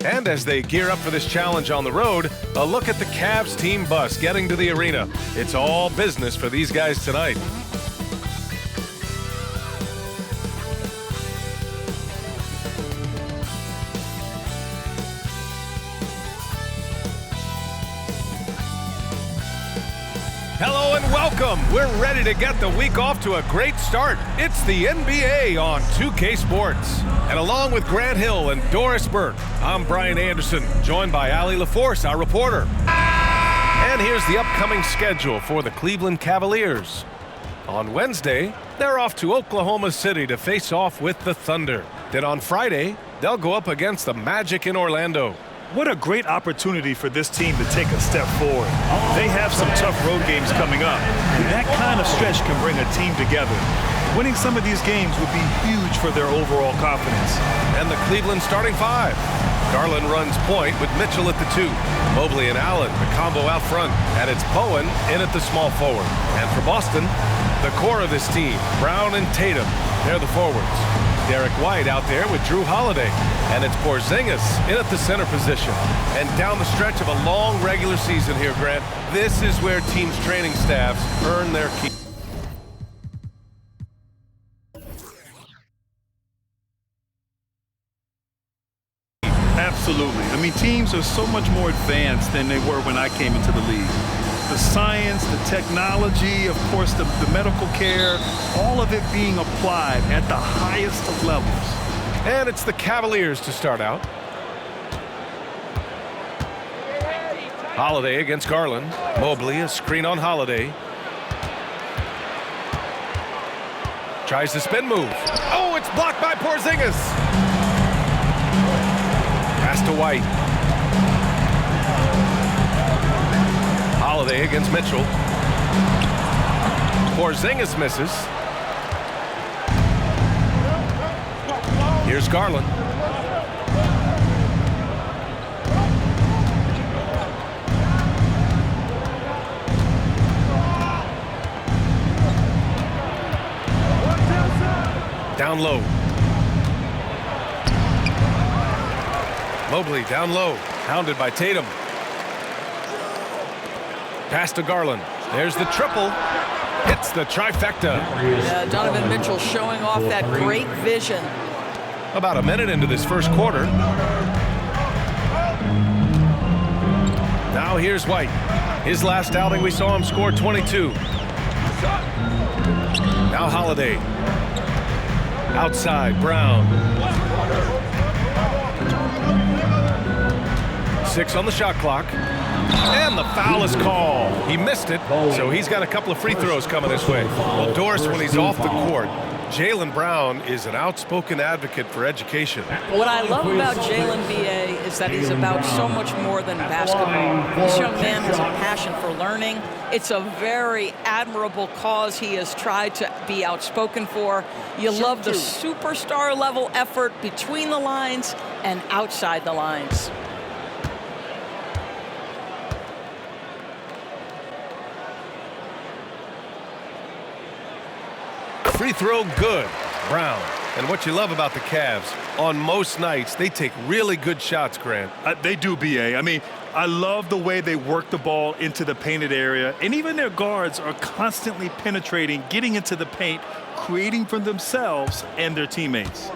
And as they gear up for this challenge on the road, a look at the Cavs team bus getting to the arena. It's all business for these guys tonight. Hello and welcome. We're ready to get the week off to a great start. It's the NBA on 2K Sports. And along with Grant Hill and Doris Burke, I'm Brian Anderson, joined by Allie LaForce, our reporter. And here's the upcoming schedule for the Cleveland Cavaliers. On Wednesday, they're off to Oklahoma City to face off with the Thunder. Then on Friday, they'll go up against the Magic in Orlando. What a great opportunity for this team to take a step forward. They have some tough road games coming up. That kind of stretch can bring a team together. Winning some of these games would be huge for their overall confidence. And the Cleveland starting five. Garland runs point with Mitchell at the 2. Mobley and Allen, the combo out front. And it's Bowen in at the small forward. And for Boston, the core of this team, Brown and Tatum, they're the forwards. Derek White out there with Drew Holiday. And it's Porzingis in at the center position. And down the stretch of a long regular season here, Grant, this is where teams' training staffs earn their keep. Absolutely. I mean, teams are so much more advanced than they were when I came into the league. The science, the technology, of course, the medical care, all of it being applied at the highest of levels. And it's the Cavaliers to start out. Holiday against Garland. Mobley, a screen on Holiday. Tries the spin move. Oh, it's blocked by Porzingis. Pass to White. Holiday against Mitchell. Porzingis misses. Here's Garland. Down low. Mobley down low, hounded by Tatum. Pass to Garland. There's the triple. Hits the trifecta. Yeah, Donovan Mitchell showing off that great vision. About a minute into this first quarter. Now here's White. His last outing we saw him score 22. Now Holiday. Outside, Brown. 6 on the shot clock. And the foul is called. He missed it, so he's got a couple of free throws coming this way. Well, Doris, when he's off the court, Jaylen Brown is an outspoken advocate for education. What I love about Jaylen, B.A., is that he's about so much more than basketball. This young man has a passion for learning. It's a very admirable cause he has tried to be outspoken for. You love the superstar level effort between the lines and outside the lines. Free throw good, Brown. And what you love about the Cavs, on most nights, they take really good shots, Grant. They do, B.A. I mean, I love the way they work the ball into the painted area. And even their guards are constantly penetrating, getting into the paint, creating for themselves and their teammates.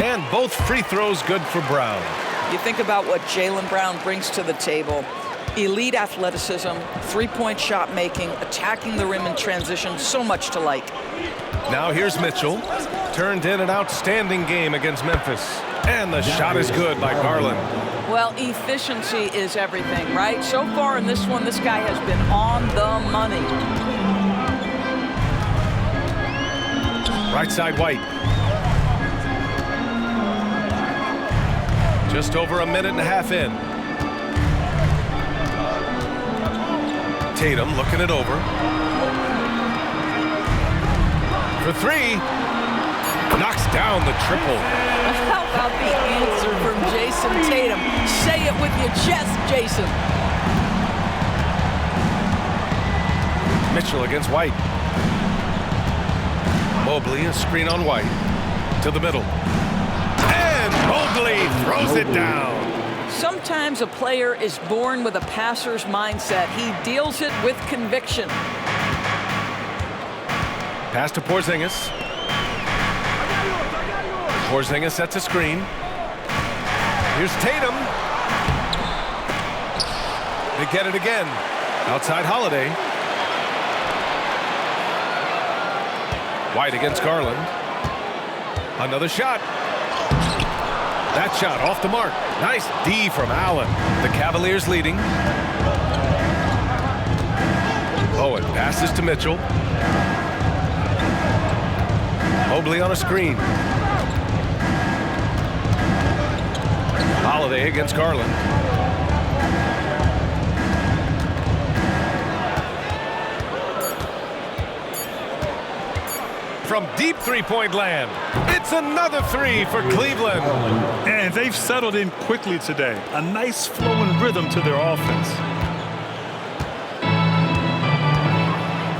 And both free throws good for Brown. You think about what Jaylen Brown brings to the table. Elite athleticism, three-point shot making, attacking the rim in transition, so much to like. Now here's Mitchell. Turned in an outstanding game against Memphis. And the shot is good by Garland. Well, efficiency is everything, right? So far in this one, this guy has been on the money. Right side, White. Just over a minute and a half in. Tatum looking it over. For 3. Knocks down the triple. How about the answer from Jason Tatum? Say it with your chest, Jason. Mitchell against White. Mobley, a screen on White. To the middle. And Mobley throws it down. Sometimes a player is born with a passer's mindset. He deals it with conviction. Pass to Porzingis. Porzingis sets a screen. Here's Tatum. They get it again. Outside Holiday. White against Garland. Another shot. That shot off the mark. Nice D from Allen. The Cavaliers leading. Bowen passes to Mitchell. Mobley on a screen. Holiday against Garland. From deep three-point land, it's another three for Cleveland. And they've settled in quickly today. A nice flowing rhythm to their offense.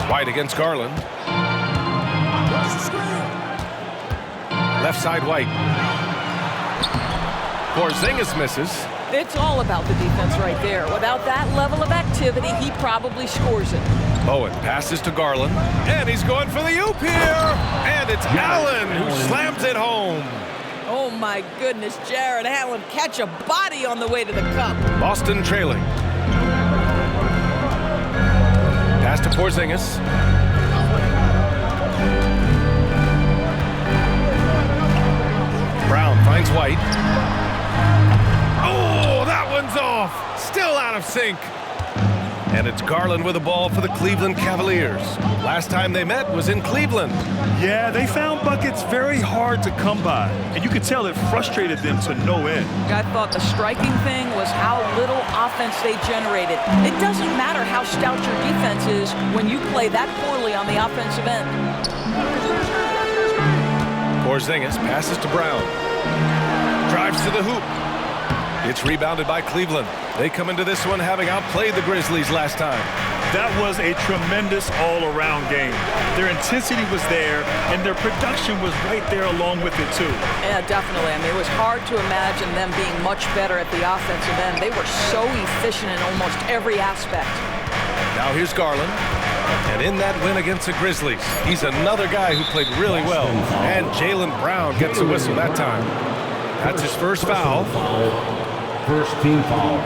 White against Garland. Left side White. Porzingis misses. It's all about the defense right there. Without that level of activity, he probably scores it. Bowen passes to Garland, and he's going for the oop here. And it's Allen who slams it home. Oh my goodness, Jared Allen catch a body on the way to the cup. Boston trailing. Pass to Porzingis. Brown finds White. Oh, that one's off. Still out of sync. And it's Garland with the ball for the Cleveland Cavaliers. Last time they met was in Cleveland. Yeah, they found buckets very hard to come by. And you could tell it frustrated them to no end. I thought the striking thing was how little offense they generated. It doesn't matter how stout your defense is when you play that poorly on the offensive end. Porzingis passes to Brown. Drives to the hoop. It's rebounded by Cleveland. They come into this one having outplayed the Grizzlies last time. That was a tremendous all-around game. Their intensity was there, and their production was right there along with it, too. Yeah, definitely. I mean, it was hard to imagine them being much better at the offensive end. They were so efficient in almost every aspect. Now here's Garland. And in that win against the Grizzlies, he's another guy who played really well. And Jaylen Brown gets a whistle that time. That's his first foul. First team foul.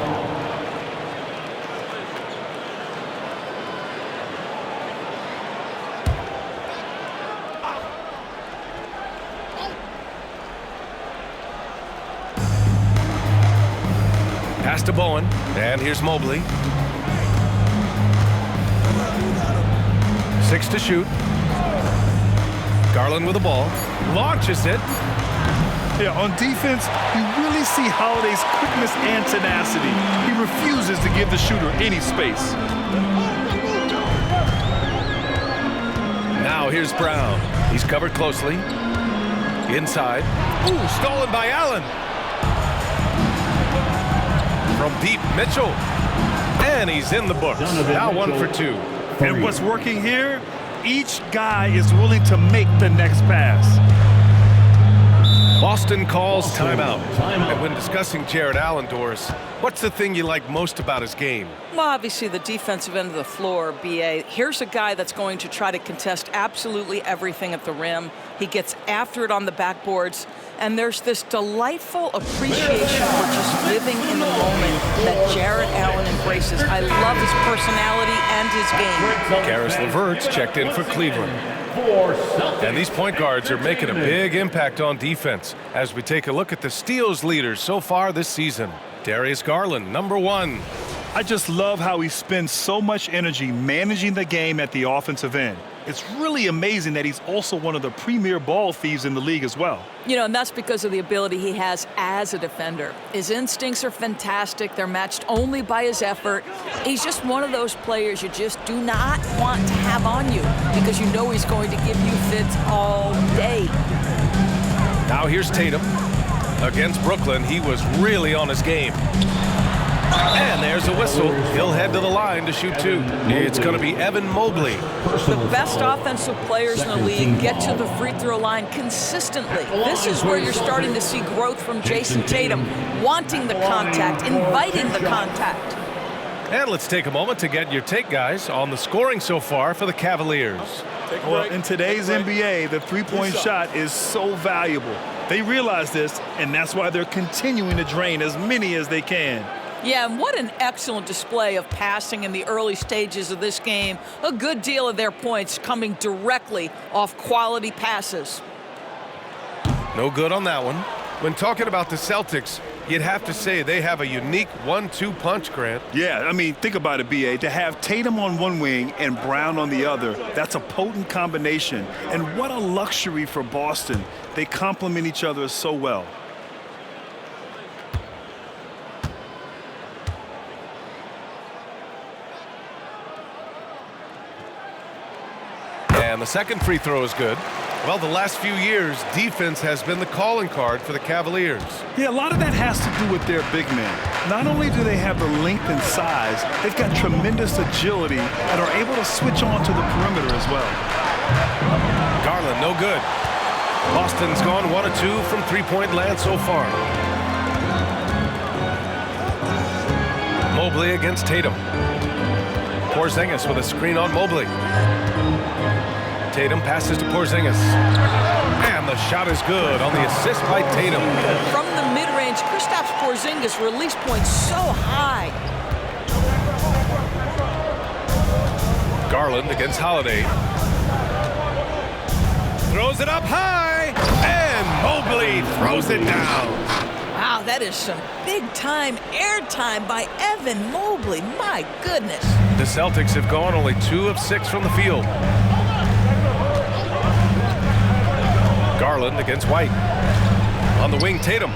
Pass to Bowen. And here's Mobley. 6 to shoot. Garland with the ball. Launches it. Yeah, on defense, you really see Holiday's quickness and tenacity. He refuses to give the shooter any space. Now here's Brown. He's covered closely. Inside. Ooh, stolen by Allen. From deep, Mitchell. And he's in the books. Now 1 for 2. And what's working here? Each guy is willing to make the next pass. Boston calls timeout. And when discussing Jared Allen, Doris, what's the thing you like most about his game? Well, obviously the defensive end of the floor, B.A. Here's a guy that's going to try to contest absolutely everything at the rim. He gets after it on the backboards. And there's this delightful appreciation for just living in the moment that Jared Allen embraces. I love his personality and his game. Karis LeVert's checked in for Cleveland. And these point guards are making a big impact on defense as we take a look at the steals leaders so far this season. Darius Garland, number 1. I just love how he spends so much energy managing the game at the offensive end. It's really amazing that he's also one of the premier ball thieves in the league as well. You know, and that's because of the ability he has as a defender. His instincts are fantastic. They're matched only by his effort. He's just one of those players you just do not want to have on you because you know he's going to give you fits all day. Now here's Tatum. Against Brooklyn, he was really on his game. And there's a whistle. He'll head to the line to shoot 2. It's going to be Evan Mobley. The best offensive players in the league get to the free throw line consistently. This is where you're starting to see growth from Jason Tatum, wanting the contact, inviting the contact. And let's take a moment to get your take, guys, on the scoring so far for the Cavaliers. Well, in today's NBA, the three-point shot is so valuable. They realize this, and that's why they're continuing to drain as many as they can. Yeah, and what an excellent display of passing in the early stages of this game. A good deal of their points coming directly off quality passes. No good on that one. When talking about the Celtics, you'd have to say they have a unique 1-2 punch, Grant. Yeah, I mean, think about it, B.A. To have Tatum on one wing and Brown on the other, that's a potent combination. And what a luxury for Boston. They complement each other so well. And the second free throw is good. Well, the last few years, defense has been the calling card for the Cavaliers. Yeah, a lot of that has to do with their big men. Not only do they have the length and size, they've got tremendous agility and are able to switch on to the perimeter as well. Garland, no good. Boston's gone 1 of 2 from three-point land so far. Mobley against Tatum. Porzingis with a screen on Mobley. Tatum passes to Porzingis. And the shot is good on the assist by Tatum. From the mid-range, Kristaps Porzingis' release point so high. Garland against Holiday. Throws it up high. And Mobley throws it down. Wow, that is some big-time airtime by Evan Mobley. My goodness. The Celtics have gone only 2 of 6 from the field. Garland against White. On the wing, Tatum.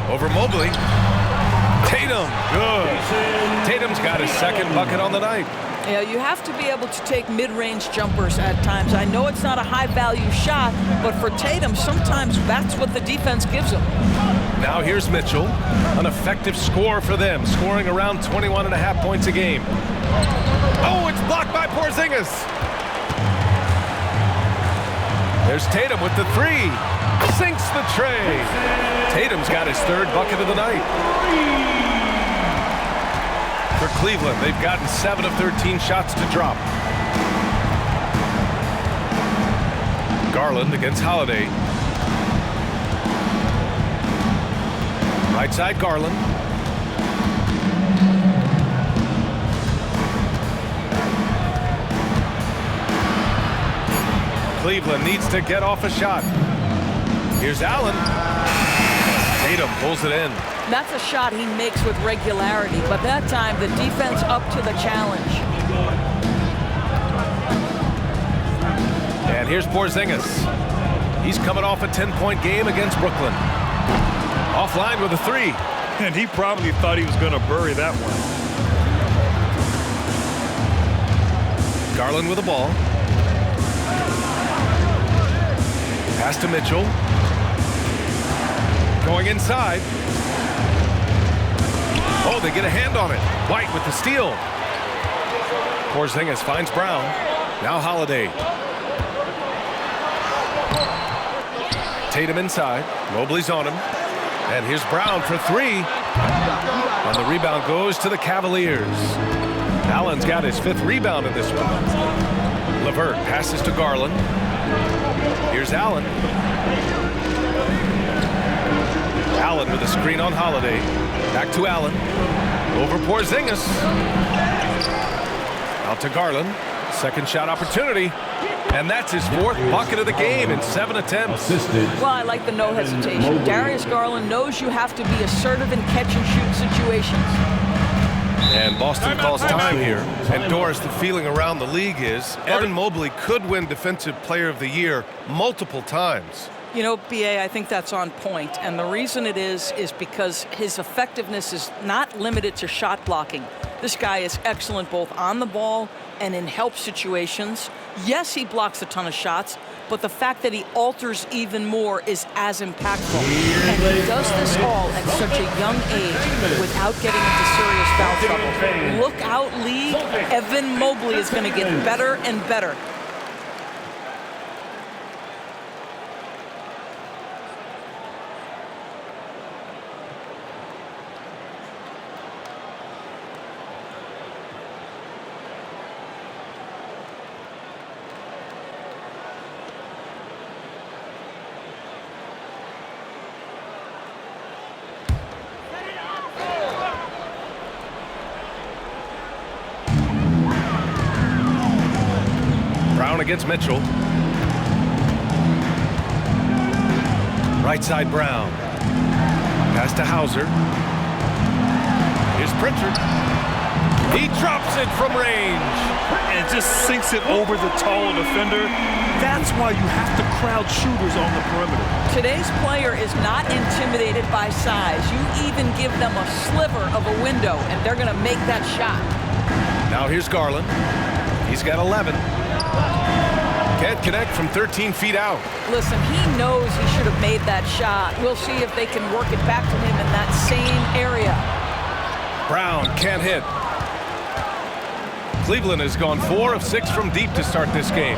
Over Mobley. Tatum, good. Tatum's got his second bucket on the night. Yeah, you have to be able to take mid-range jumpers at times. I know it's not a high-value shot, but for Tatum, sometimes that's what the defense gives him. Now here's Mitchell, an effective score for them, scoring around 21.5 points a game. Oh, it's blocked by Porzingis. There's Tatum with the 3. Sinks the tray. Tatum's got his 3rd bucket of the night. For Cleveland, they've gotten 7 of 13 shots to drop. Garland against Holiday. Right side, Garland. Cleveland needs to get off a shot. Here's Allen. Tatum pulls it in. That's a shot he makes with regularity, but that time the defense up to the challenge. And here's Porzingis. He's coming off a 10-point game against Brooklyn. Offline with a 3. And he probably thought he was going to bury that one. Garland with the ball. Pass to Mitchell. Going inside. Oh, they get a hand on it. White with the steal. Porzingis finds Brown. Now Holiday. Tatum inside. Mobley's on him. And here's Brown for 3. And the rebound goes to the Cavaliers. Allen's got his 5th rebound in this one. LeVert passes to Garland. Here's Allen. Allen with a screen on Holiday. Back to Allen. Over Porzingis. Out to Garland. Second shot opportunity. And that's his 4th bucket of the game in 7 attempts. Well, I like the no hesitation. Darius Garland knows you have to be assertive in catch-and-shoot situations. And Boston calls time here. And Doris, the feeling around the league is Evan Mobley could win Defensive Player of the Year multiple times. You know, B.A., I think that's on point. And the reason it is because his effectiveness is not limited to shot blocking. This guy is excellent both on the ball and in help situations. Yes, he blocks a ton of shots, but the fact that he alters even more is as impactful. And he does this all at such a young age without getting into serious foul trouble. Look out, league. Evan Mobley is going to get better and better. Brown against Mitchell. Right side Brown. Pass to Hauser. Here's Pritchard. He drops it from range. And just sinks it over the tall defender. That's why you have to crowd shooters on the perimeter. Today's player is not intimidated by size. You even give them a sliver of a window, and they're going to make that shot. Now here's Garland. He's got 11. Can't connect from 13 feet out. Listen, he knows he should have made that shot. We'll see if they can work it back to him in that same area. Brown can't hit. Cleveland has gone 4 of 6 from deep to start this game.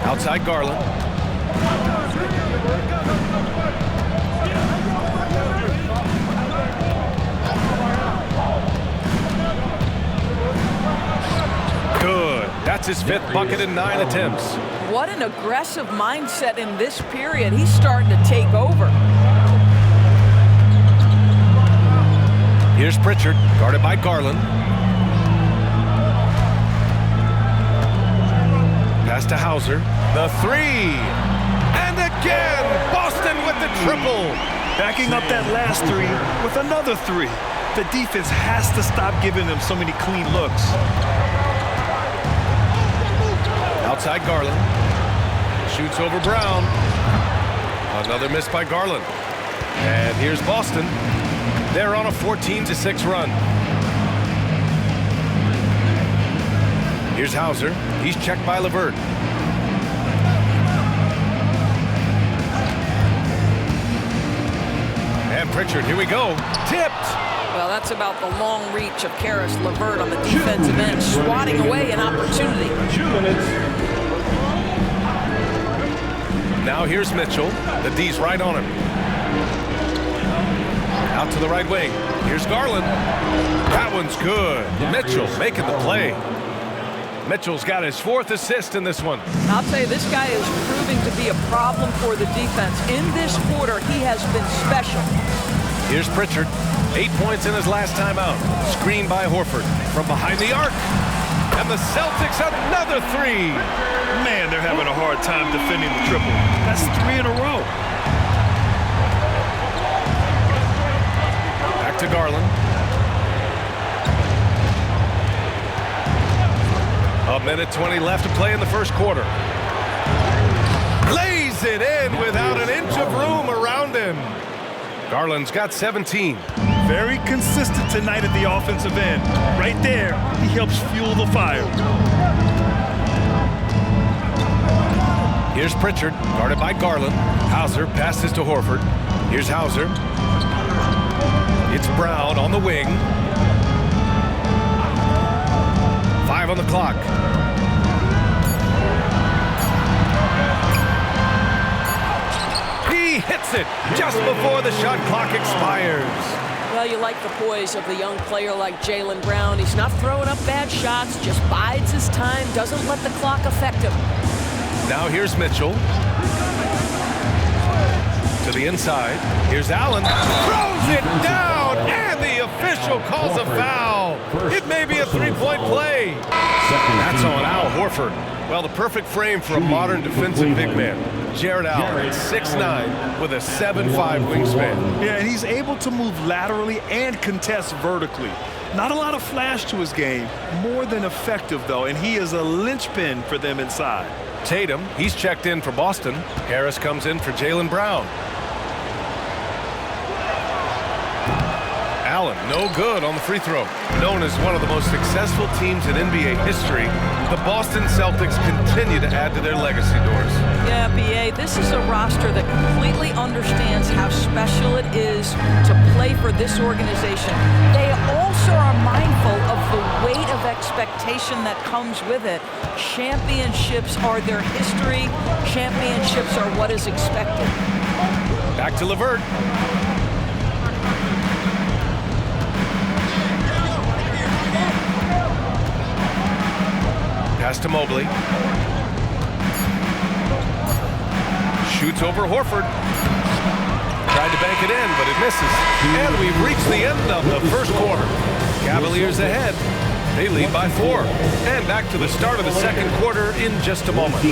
Outside Garland. Good. That's his 5th bucket in 9 attempts. What an aggressive mindset in this period. He's starting to take over. Here's Pritchard, guarded by Garland. Pass to Hauser. The 3. And again, Boston with the triple. Backing up that last 3 with another 3. The defense has to stop giving them so many clean looks. Outside Garland. Shoots over Brown. Another miss by Garland. And here's Boston. They're on a 14-6 run. Here's Hauser. He's checked by LeVert. And Pritchard, here we go. Tipped. Well, that's about the long reach of Karis LeVert on the defensive end, swatting away an opportunity. 2 minutes. Now here's Mitchell. The D's right on him. Out to the right wing. Here's Garland. That one's good. Mitchell making the play. Mitchell's got his 4th assist in this one. I'll tell you, this guy is proving to be a problem for the defense. In this quarter, he has been special. Here's Pritchard. 8 points in his last time out. Screened by Horford from behind the arc. And the Celtics another 3. Man, they're having a hard time defending the triple. That's 3 in a row. Back to Garland. A minute 20 left to play in the first quarter. Lays it in without an inch of room around him. Garland's got 17. Very consistent tonight at the offensive end. Right there, he helps fuel the fire. Here's Pritchard, guarded by Garland. Hauser passes to Horford. Here's Hauser. It's Brown on the wing. 5 on the clock. He hits it just before the shot clock expires. Well, you like the poise of the young player like Jaylen Brown. He's not throwing up bad shots, just bides his time, doesn't let the clock affect him. Now here's Mitchell. To the inside. Here's Allen. Throws it down, and the official calls a foul. It may be a 3-point play. That's on Al Horford. Well, the perfect frame for a modern defensive big man. Jared Allen, 6'9", with a 7'5" wingspan. Yeah, and he's able to move laterally and contest vertically. Not a lot of flash to his game, more than effective, though, and he is a linchpin for them inside. Tatum, he's checked in for Boston. Harris comes in for Jaylen Brown. Allen No good on the free throw. Known as one of the most successful teams in NBA history, the Boston Celtics continue to add to their legacy, Doris. Yeah, B.A., this is a roster that completely understands how special it is to play for this organization. They also are mindful of the weight of expectation that comes with it. Championships are their history. Championships are what is expected. Back to LeVert. Pass to Mobley. Shoots over Horford. Tried to bank it in, but it misses. And we've reached the end of the first quarter. Cavaliers ahead. They lead by 4. And back to the start of the second quarter in just a moment.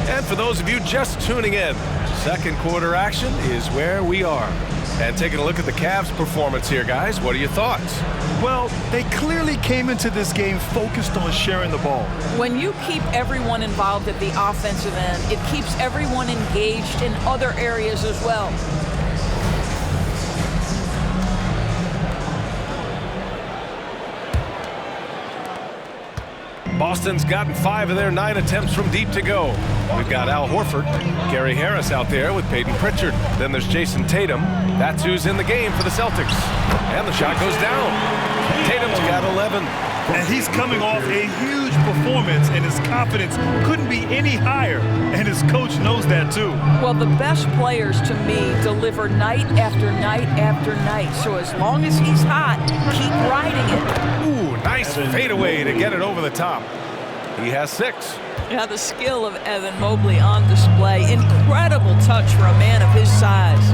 And for those of you just tuning in, second quarter action is where we are. And taking a look at the Cavs' performance here, guys, what are your thoughts? Well, they clearly came into this game focused on sharing the ball. When you keep everyone involved at the offensive end, it keeps everyone engaged in other areas as well. Boston's gotten 5 of their 9 attempts from deep to go. We've got Al Horford, Gary Harris out there with Peyton Pritchard. Then there's Jason Tatum. That's who's in the game for the Celtics. And the shot goes down. Tatum's got 11. And he's coming off a huge performance, and his confidence couldn't be any higher. And his coach knows that, too. Well, the best players, to me, deliver night after night after night. So as long as he's hot, keep riding it. Ooh, nice fadeaway to get it over the top. He has 6. Yeah, the skill of Evan Mobley on display. Incredible touch for a man of his size.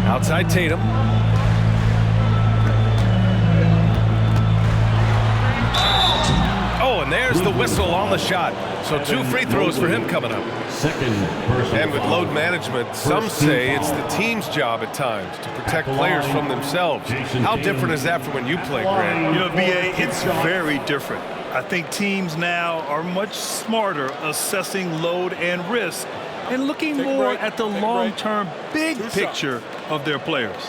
Outside Tatum. Oh, and there's the whistle on the shot. So 2 free throws for him coming up. And with load management, some say it's the team's job at times to protect players from themselves. How different is that from when you play, Grant? You know, B.A., it's very different. I think teams now are much smarter assessing load and risk and looking more at the long-term big picture of their players.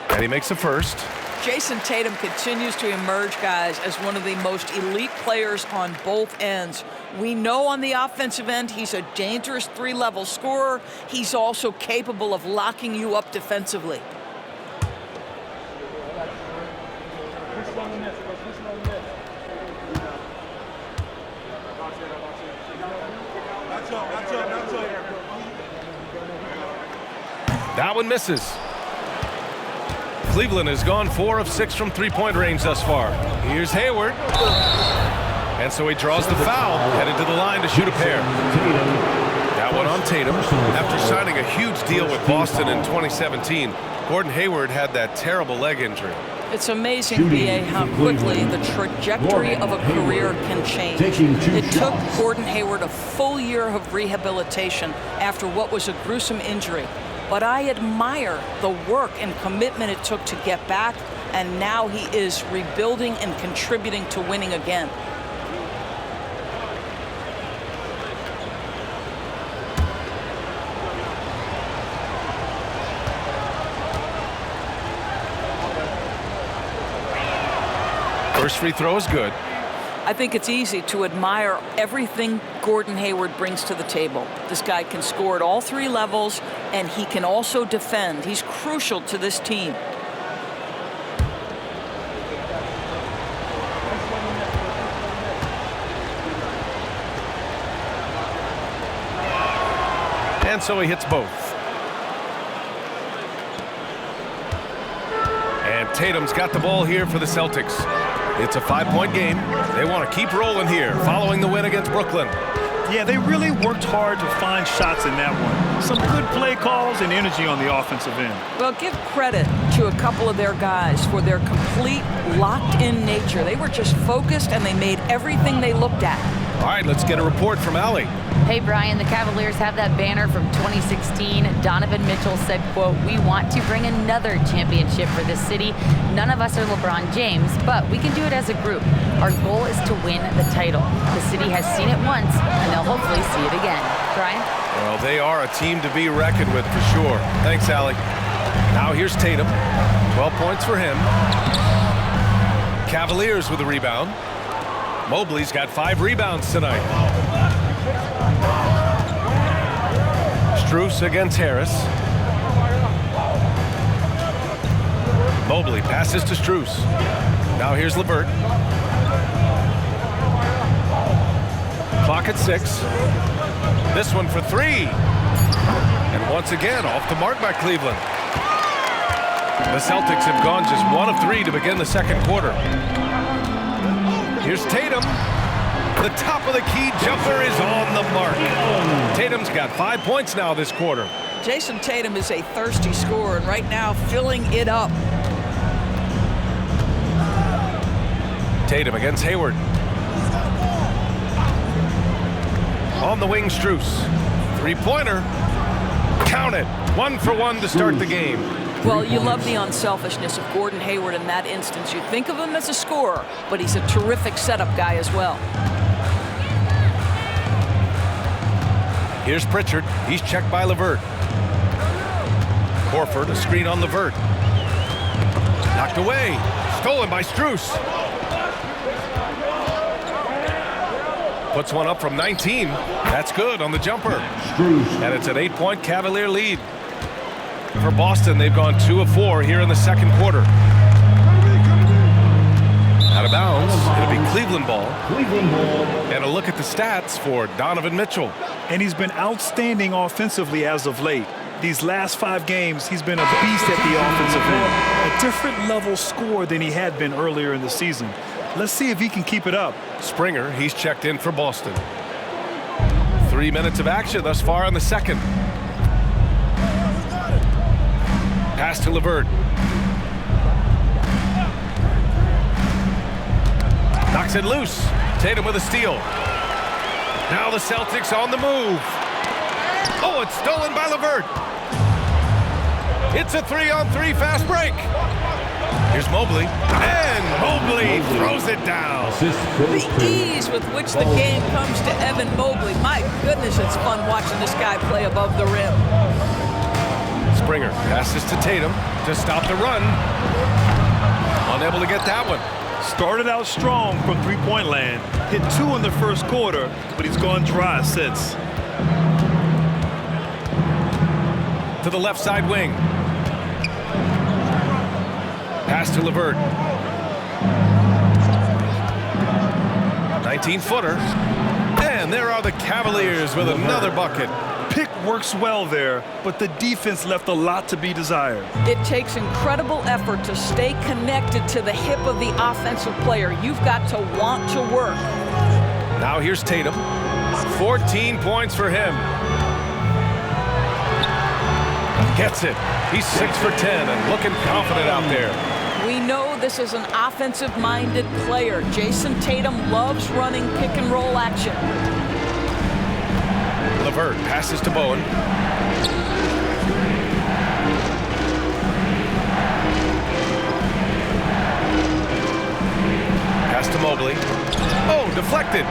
And he makes the first. Jason Tatum continues to emerge, guys, as one of the most elite players on both ends. We know on the offensive end he's a dangerous 3-level scorer. He's also capable of locking you up defensively. That one misses. Cleveland has gone 4 of 6 from 3-point range thus far. Here's Hayward. And so he draws the foul, headed to the line to shoot a pair. That one on Tatum. After signing a huge deal with Boston in 2017, Gordon Hayward had that terrible leg injury. It's amazing, B.A., how quickly the trajectory of a career can change. It took Gordon Hayward a full year of rehabilitation after what was a gruesome injury. But I admire the work and commitment it took to get back, and now he is rebuilding and contributing to winning again. First free throw is good. I think it's easy to admire everything Gordon Hayward brings to the table. This guy can score at all 3 levels, and he can also defend. He's crucial to this team. And so he hits both. And Tatum's got the ball here for the Celtics. It's a 5-point game. They want to keep rolling here following the win against Brooklyn. Yeah, they really worked hard to find shots in that one. Some good play calls and energy on the offensive end. Well, give credit to a couple of their guys for their complete locked-in nature. They were just focused, and they made everything they looked at. All right, let's get a report from Allie. Hey, Brian, the Cavaliers have that banner from 2016. Donovan Mitchell said, quote, "We want to bring another championship for this city. None of us are LeBron James, but we can do it as a group. Our goal is to win the title. The city has seen it once, and they'll hopefully see it again." Brian? Well, they are a team to be reckoned with for sure. Thanks, Allie. Now here's Tatum. 12 points for him. Cavaliers with a rebound. Mobley's got 5 rebounds tonight. Strus against Harris. Mobley passes to Strus. Now here's LeVert. Clock at 6. This one for 3. And once again, off the mark by Cleveland. The Celtics have gone just 1 of 3 to begin the second quarter. Here's Tatum. The top of the key jumper is on the mark. Tatum's got 5 points now this quarter. Jason Tatum is a thirsty scorer, and right now filling it up. Tatum against Hayward. On the wing, Strus. 3-pointer. Count it. 1 for 1 to start the game. Well, you love the unselfishness of Gordon Hayward in that instance. You think of him as a scorer, but he's a terrific setup guy as well. Here's Pritchard. He's checked by LeVert. Horford, a screen on LeVert. Knocked away. Stolen by Strus. Puts one up from 19. That's good on the jumper. And it's an 8-point Cavalier lead. For Boston, they've gone 2 of 4 here in the second quarter. Out of bounds. It'll be Cleveland ball. And a look at the stats for Donovan Mitchell. And he's been outstanding offensively as of late. These last 5 games, he's been a beast at the offensive end. A different level score than he had been earlier in the season. Let's see if he can keep it up. Springer, he's checked in for Boston. 3 minutes of action thus far in the second. Pass to LeVert. Knocks it loose. Tatum with a steal. Now the Celtics on the move. Oh, it's stolen by LeVert. It's a 3-on-3 fast break. Here's Mobley. And Mobley throws it down. The ease with which the game comes to Evan Mobley. My goodness, it's fun watching this guy play above the rim. Springer passes to Tatum to stop the run. Unable to get that one. Started out strong from 3-point land. Hit 2 in the first quarter, but he's gone dry since. To the left side wing. Pass to LeVert. 19-footer. And there are the Cavaliers with another bucket. Pick works well there, but the defense left a lot to be desired. It takes incredible effort to stay connected to the hip of the offensive player. You've got to want to work. Now here's Tatum. 14 points for him. Gets it. He's 6 for 10 and looking confident out there. We know this is an offensive-minded player. Jason Tatum loves running pick-and-roll action. LeVert passes to Bowen. Pass to Mobley. Oh, deflected.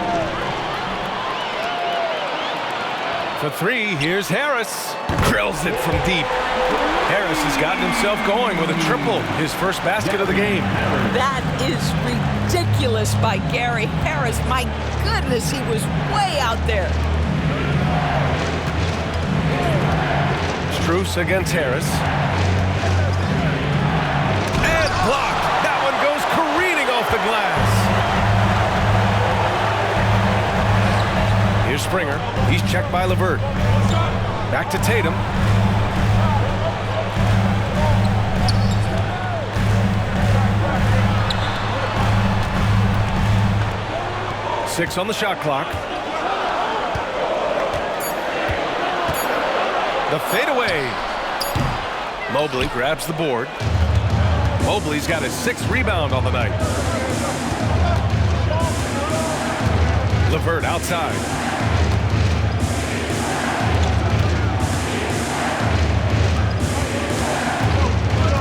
For 3, here's Harris. Drills it from deep. Harris has gotten himself going with a triple, his first basket of the game. That is ridiculous by Gary Harris. My goodness, he was way out there. Strus against Harris. And blocked. That one goes careening off the glass. Here's Springer. He's checked by LeVert. Back to Tatum. Six on the shot clock. The fadeaway. Mobley grabs the board. Mobley's got his 6th rebound on the night. LeVert outside.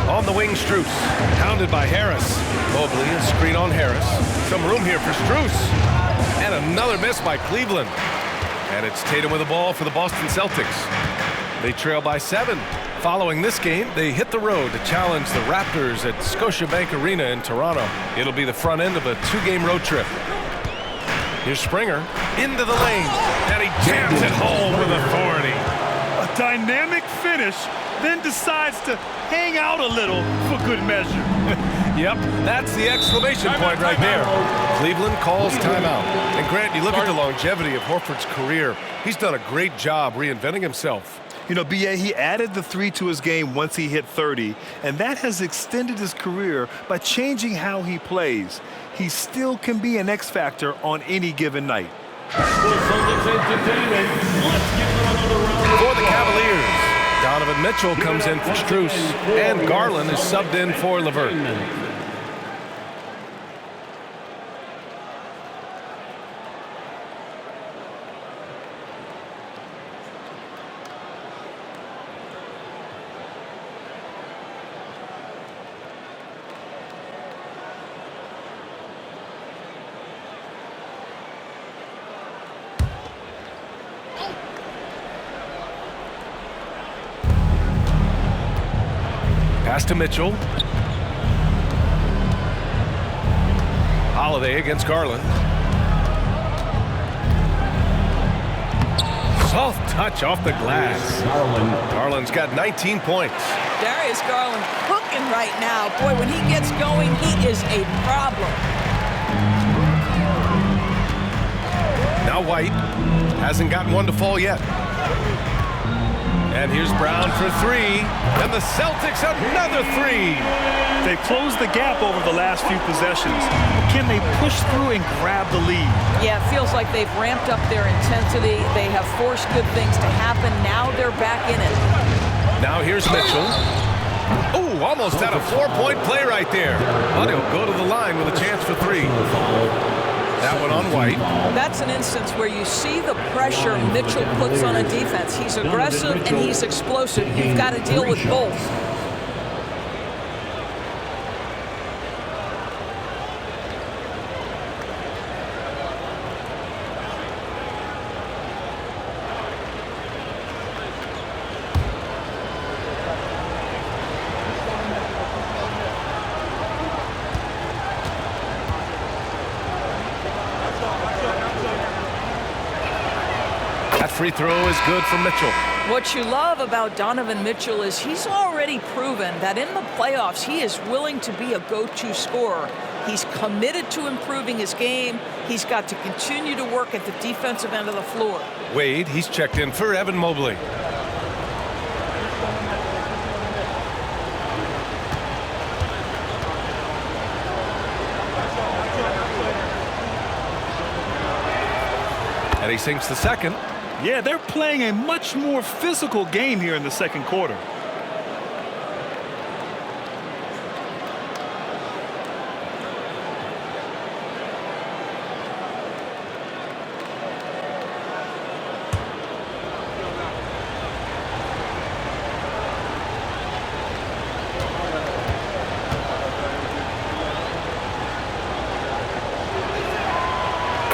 On the wing, Strus. Pounded by Harris. Mobley, a screen on Harris. Some room here for Strus. And another miss by Cleveland. And it's Tatum with the ball for the Boston Celtics. They trail by 7. Following this game, they hit the road to challenge the Raptors at Scotiabank Arena in Toronto. It'll be the front end of a 2-game road trip. Here's Springer into the lane, and he jams it home with authority. A dynamic finish, then decides to hang out a little for good measure. Yep, that's the exclamation point right there. Cleveland calls timeout. And Grant, you look at the longevity of Horford's career. He's done a great job reinventing himself. You know, B.A., he added the 3 to his game once he hit 30, and that has extended his career by changing how he plays. He still can be an X factor on any given night. For the Cavaliers, Donovan Mitchell comes in for Strus, and Garland is subbed in for LeVert. Pass to Mitchell. Holiday against Garland. Soft touch off the glass. Garland's got 19 points. Darius Garland cooking right now. Boy, when he gets going, he is a problem. Now White hasn't gotten one to fall yet. And here's Brown for 3, and the Celtics another 3. They've closed the gap over the last few possessions. Can they push through and grab the lead? Yeah, it feels like they've ramped up their intensity. They have forced good things to happen. Now they're back in it. Now here's Mitchell. Oh, almost had a 4-point play right there. But he'll go to the line with a chance for 3. That one on White. That's an instance where you see the pressure Mitchell puts on a defense. He's aggressive and he's explosive. You've got to deal with both. Free throw is good for Mitchell. What you love about Donovan Mitchell is he's already proven that in the playoffs he is willing to be a go-to scorer. He's committed to improving his game. He's got to continue to work at the defensive end of the floor. Wade, he's checked in for Evan Mobley. And he sinks the second. Yeah, they're playing a much more physical game here in the second quarter.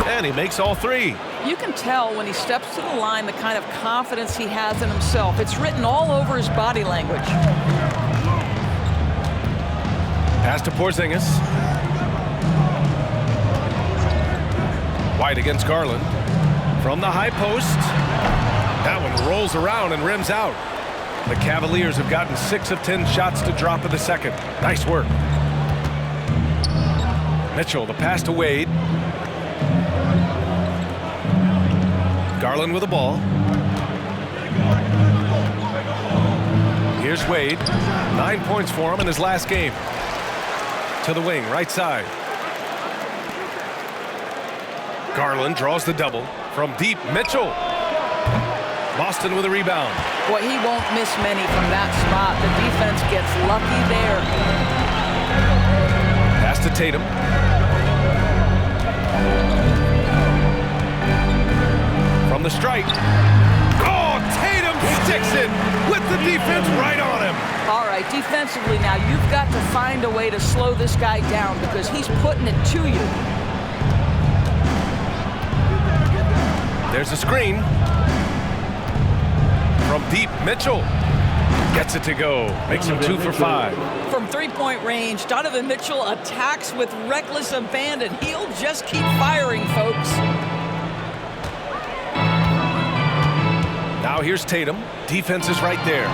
And he makes all 3. You can tell when he steps to the line the kind of confidence he has in himself. It's written all over his body language. Pass to Porzingis. White against Garland. From the high post. That one rolls around and rims out. The Cavaliers have gotten 6 of 10 shots to drop in the second. Nice work. Mitchell, the pass to Wade. Garland with the ball. Here's Wade. 9 points for him in his last game. To the wing, right side. Garland draws the double. From deep, Mitchell. Boston with a rebound. Boy, he won't miss many from that spot. The defense gets lucky there. Pass to Tatum. From the strike. Oh, Tatum sticks it with the defense right on him. All right, defensively now, you've got to find a way to slow this guy down because he's putting it to you. There's a screen. From deep, Mitchell gets it to go. Makes him 2 for 5. From three-point range, Donovan Mitchell attacks with reckless abandon. He'll just keep firing, folks. Now here's Tatum. Defense is right there.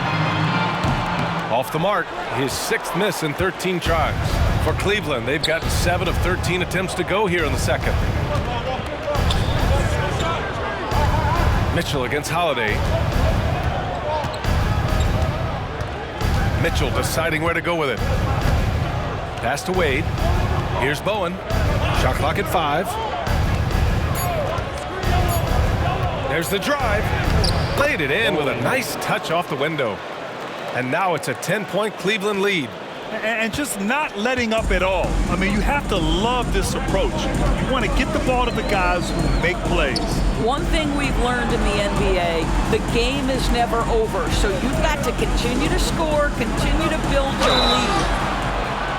Off the mark, his 6th miss in 13 tries. For Cleveland, they've got 7 of 13 attempts to go here in the second. Mitchell against Holiday. Mitchell deciding where to go with it. Pass to Wade. Here's Bowen. Shot clock at 5. There's the drive. Laid it in with a nice touch off the window. And now it's a 10-point Cleveland lead. And just not letting up at all. I mean, you have to love this approach. You want to get the ball to the guys who make plays. One thing we've learned in the NBA, the game is never over. So you've got to continue to score, continue to build your lead.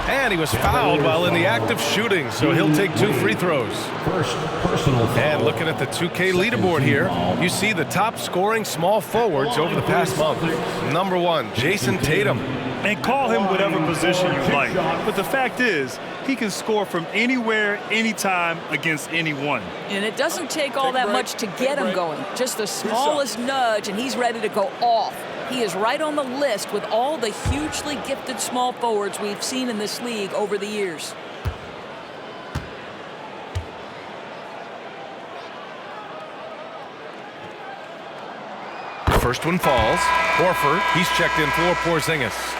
And he was fouled while in the act of shooting, so he'll take 2 free throws. First personal foul. And looking at the 2K leaderboard here, you see the top scoring small forwards over the past month. Number 1, Jason Tatum. And call him whatever position you like. But the fact is, he can score from anywhere, anytime, against anyone. And it doesn't take all that much to get him going. Just the smallest nudge, and he's ready to go off. He is right on the list with all the hugely gifted small forwards we've seen in this league over the years. First one falls. Horford, he's checked in for Porzingis.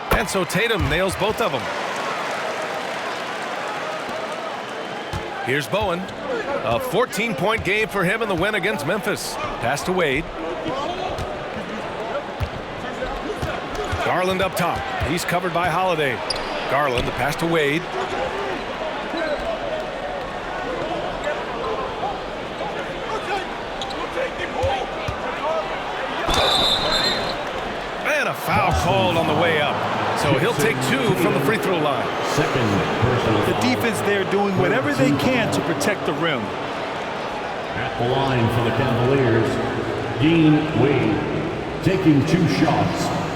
And so Tatum nails both of them. Here's Bowen. A 14-point game for him in the win against Memphis. Pass to Wade. Garland up top. He's covered by Holiday. Garland, the pass to Wade. And a foul called on the way up. So he'll take 2 from the free throw line. Second personal The foul. defense there doing whatever they can to protect the rim. At the line for the Cavaliers, Dean Wade taking 2 shots.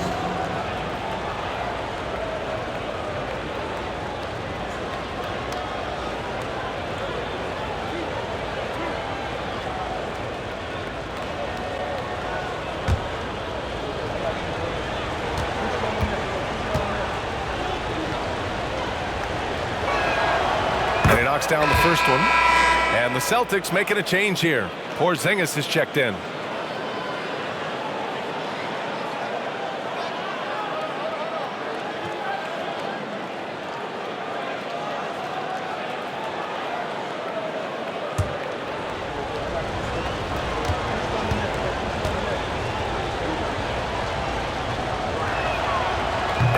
Down the first one, and the Celtics making a change here. Porzingis is checked in.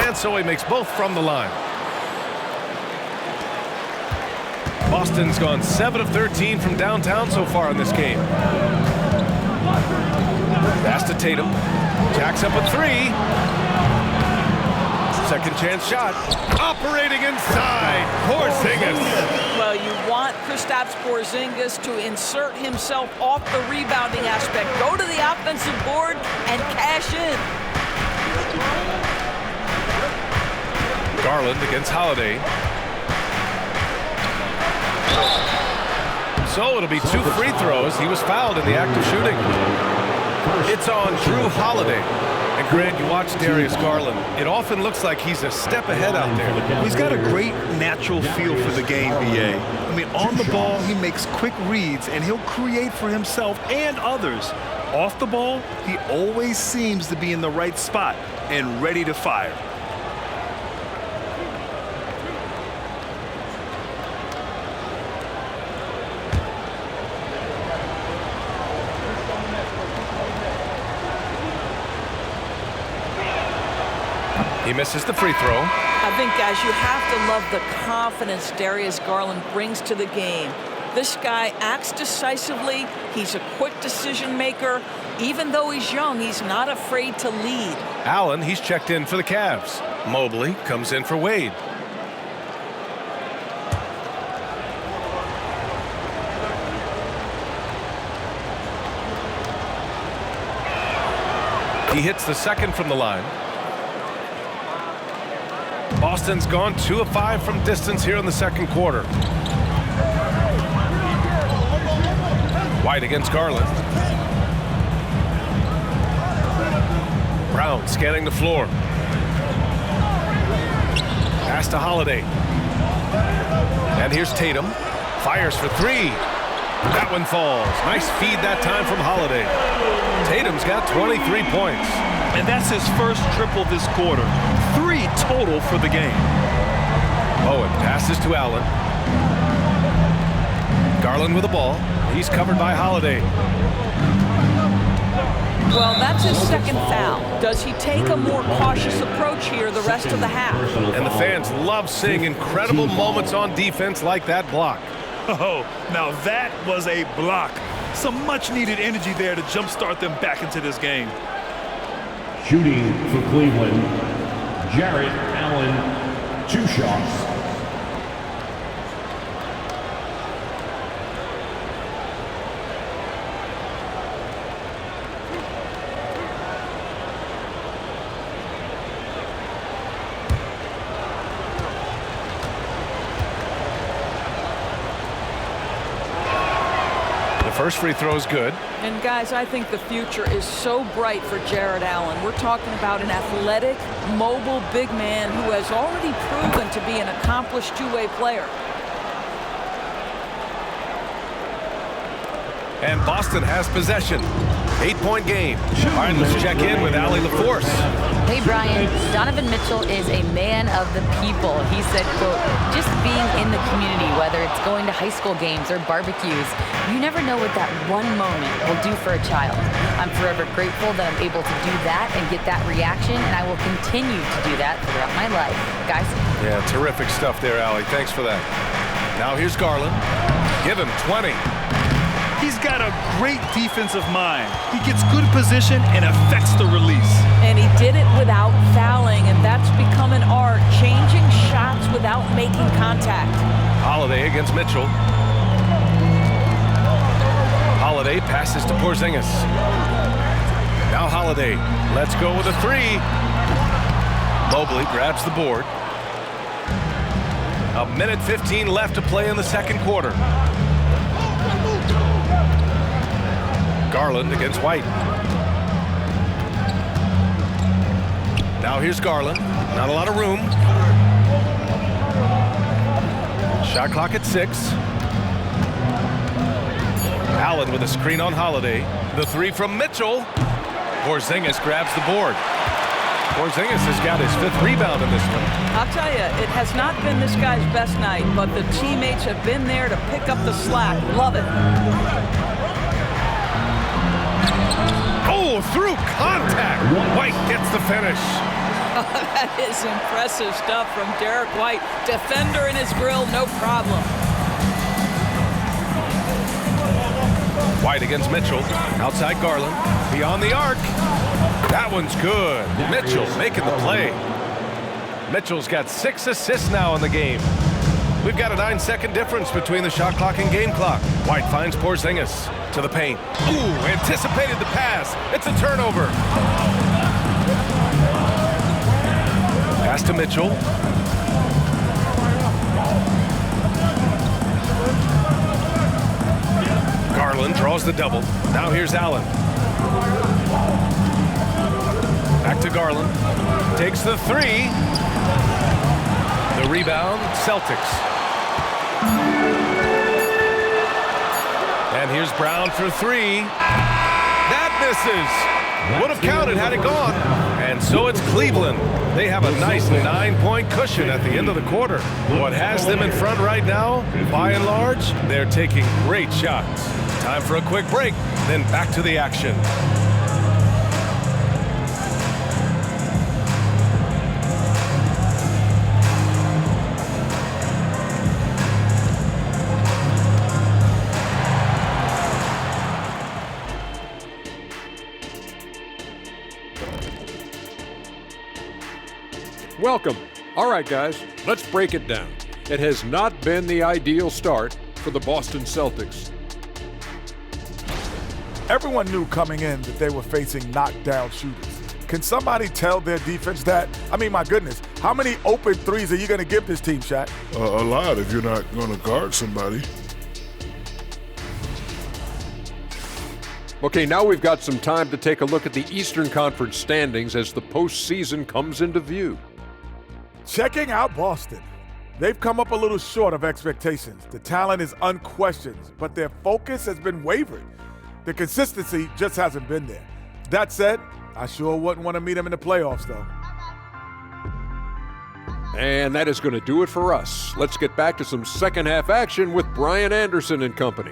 And so he makes both from the line. Boston's gone 7 of 13 from downtown so far in this game. Pass to Tatum. Jacks up a 3. Second chance shot. Operating inside. Porzingis. Well, you want Kristaps Porzingis to insert himself off the rebounding aspect. Go to the offensive board and cash in. Garland against Holiday. So it'll be 2 free throws. He was fouled in the act of shooting. It's on Drew Holiday. And Grant, you watch Darius Garland. It often looks like he's a step ahead out there. Well, he's got a great natural feel for the game, BA. I mean, on the ball, he makes quick reads, and he'll create for himself and others. Off the ball, he always seems to be in the right spot and ready to fire. He misses the free throw. I think, guys, you have to love the confidence Darius Garland brings to the game. This guy acts decisively. He's a quick decision maker. Even though he's young, he's not afraid to lead. Allen, he's checked in for the Cavs. Mobley comes in for Wade. He hits the second from the line. Boston's gone 2 of 5 from distance here in the second quarter. White against Garland. Brown scanning the floor. Pass to Holiday. And here's Tatum. Fires for 3. That one falls. Nice feed that time from Holiday. Tatum's got 23 points. And that's his first triple this quarter. 3 total for the game. Bowen passes to Allen. Garland with the ball. He's covered by Holiday. Well, that's his second foul. Does he take a more cautious approach here the rest of the half? And the fans love seeing incredible moments on defense like that block. Oh, now that was a block. Some much-needed energy there to jumpstart them back into this game. Shooting for Cleveland, Jarrett Allen, 2 shots. First free throw is good. And guys, I think the future is so bright for Jared Allen. We're talking about an athletic, mobile big man who has already proven to be an accomplished two-way player. And Boston has possession. 8-point game. All right, let's check in with Allie LaForce. Hey, Brian. Donovan Mitchell is a man of the people. He said, quote, just being in the community, whether it's going to high school games or barbecues, you never know what that one moment will do for a child. I'm forever grateful that I'm able to do that and get that reaction, and I will continue to do that throughout my life. Guys? Yeah, terrific stuff there, Allie. Thanks for that. Now here's Garland. Give him 20. He's got a great defensive mind. He gets good position and affects the release. And he did it without fouling, and that's become an art, changing shots without making contact. Holiday against Mitchell. Holiday passes to Porzingis. Now Holiday lets go with a 3. Mobley grabs the board. 1:15 left to play in the second quarter. Garland against White. Now here's Garland. Not a lot of room. Shot clock at 6. Allen with a screen on Holiday. The 3 from Mitchell. Porzingis grabs the board. Porzingis has got his 5th rebound in this one. I'll tell you, it has not been this guy's best night, but the teammates have been there to pick up the slack. Love it. Oh, through contact. White gets the finish. That is impressive stuff from Derek White. Defender in his grill, no problem. White against Mitchell. Outside Garland. Beyond the arc. That one's good. Mitchell making the play. Mitchell's got 6 assists now in the game. We've got a 9-second difference between the shot clock and game clock. White finds Porzingis to the paint. Ooh, anticipated the pass. It's a turnover. Pass to Mitchell. Draws the double. Now here's Allen. Back to Garland. Takes the three. The rebound, Celtics. And here's Brown for three. That misses. Would have counted had it gone. And so it's Cleveland. They have a nice 9-point cushion at the end of the quarter. What has them in front right now, by and large, they're taking great shots. Time for a quick break, then back to the action. Welcome. All right, guys, let's break it down. It has not been the ideal start for the Boston Celtics. Everyone knew coming in that they were facing knockdown shooters. Can somebody tell their defense that? I mean, my goodness, how many open threes are you going to give this team, Shaq? A lot if you're not going to guard somebody. Okay, now we've got some time to take a look at the Eastern Conference standings as the postseason comes into view. Checking out Boston. They've come up a little short of expectations. The talent is unquestioned, but their focus has been wavering. The consistency just hasn't been there. That said, I sure wouldn't want to meet them in the playoffs, though. And that is going to do it for us. Let's get back to some second half action with Brian Anderson and company.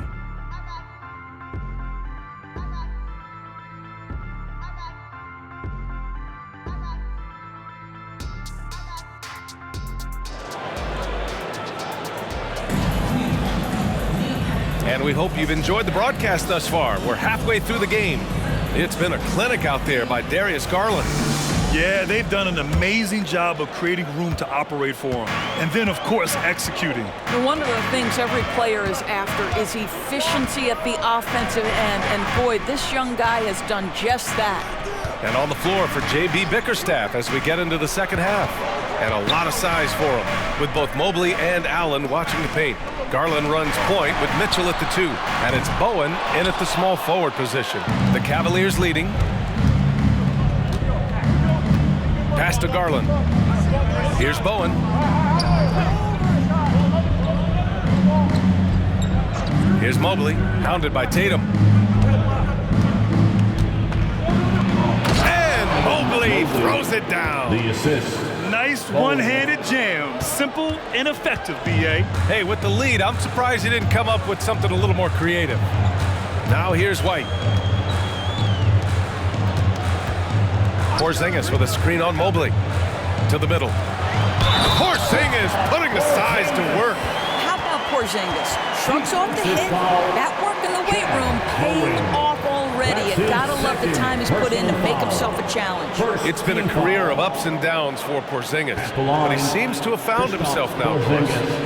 And we hope you've enjoyed the broadcast thus far. We're halfway through the game. It's been a clinic out there by Darius Garland. Yeah, they've done an amazing job of creating room to operate for him. And then, of course, executing. And one of the things every player is after is efficiency at the offensive end. And boy, this young guy has done just that. And on the floor for J.B. Bickerstaff as we get into the second half. And a lot of size for him, with both Mobley and Allen watching the paint. Garland runs point with Mitchell at the 2, and it's Bowen in at the small forward position. The Cavaliers leading. Pass to Garland. Here's Bowen. Here's Mobley, hounded by Tatum. And Mobley throws it down. The assist. Nice one-handed jam. Simple and effective, B.A. Hey, with the lead, I'm surprised he didn't come up with something a little more creative. Now here's White. Porzingis with a screen on Mobley. To the middle. Porzingis putting the size to work. How about Porzingis? Shrugs off the hit. That work in the weight room paid off already. You gotta love the time he's put in to make himself a challenge. It's been a career of ups and downs for Porzingis, but he seems to have found himself now.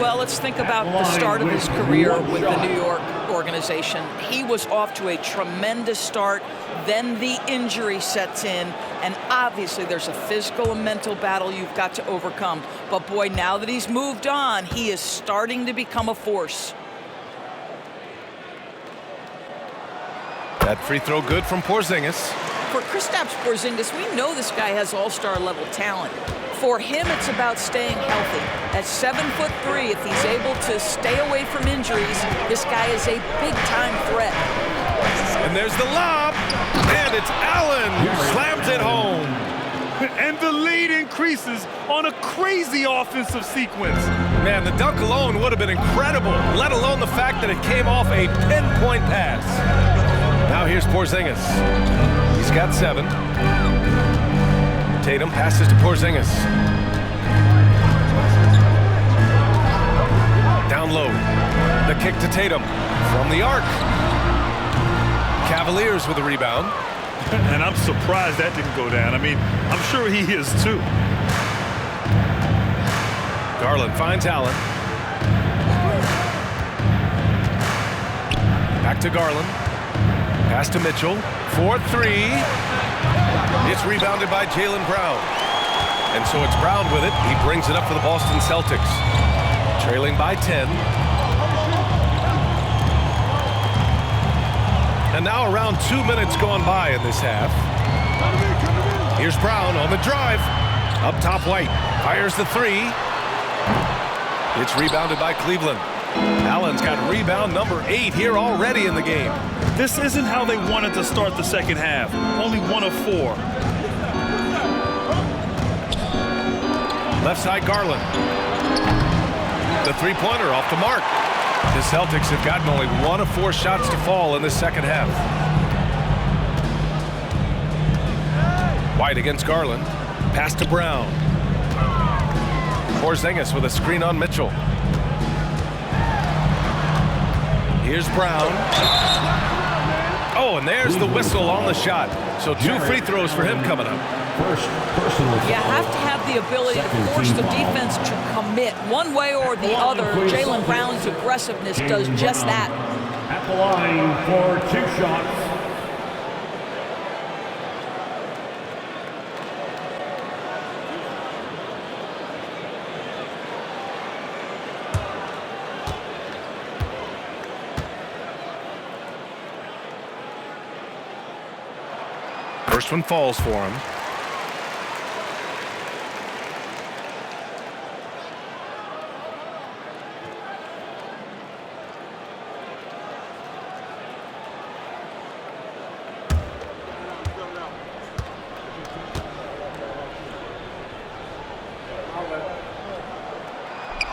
Well, let's think about the start of his career with the New York organization. He was off to a tremendous start. Then the injury sets in, and obviously there's a physical and mental battle you've got to overcome. But boy, now that he's moved on, he is starting to become a force. That free throw good from Porzingis. For Kristaps Porzingis, we know this guy has all-star level talent. For him, it's about staying healthy. At 7'3", if he's able to stay away from injuries, this guy is a big-time threat. And there's the lob, and it's Allen who slams it home. And the lead increases on a crazy offensive sequence. Man, the dunk alone would have been incredible, let alone the fact that it came off a pinpoint pass. Now here's Porzingis. He's got 7. Tatum passes to Porzingis. Down low. The kick to Tatum from the arc. Cavaliers with a rebound. And I'm surprised that didn't go down. I mean, I'm sure he is too. Garland finds Allen. Back to Garland. Pass to Mitchell. 4-3. It's rebounded by Jaylen Brown. And so it's Brown with it. He brings it up for the Boston Celtics. Trailing by 10. And now around 2 minutes gone by in this half. Here's Brown on the drive. Up top, White fires the three. It's rebounded by Cleveland. Allen's got rebound number 8 here already in the game. This isn't how they wanted to start the second half. Only 1 of 4. Left side, Garland. The three-pointer off the mark. The Celtics have gotten only 1 of 4 shots to fall in the second half. White against Garland. Pass to Brown. Porzingis with a screen on Mitchell. Here's Brown. Oh, and there's the whistle on the shot. So 2 free throws for him coming up. First personal foul. You have to have the ability to force the defense to commit one way or the other. Jaylen Brown's aggressiveness does just that. At the line for 2 shots. First one falls for him.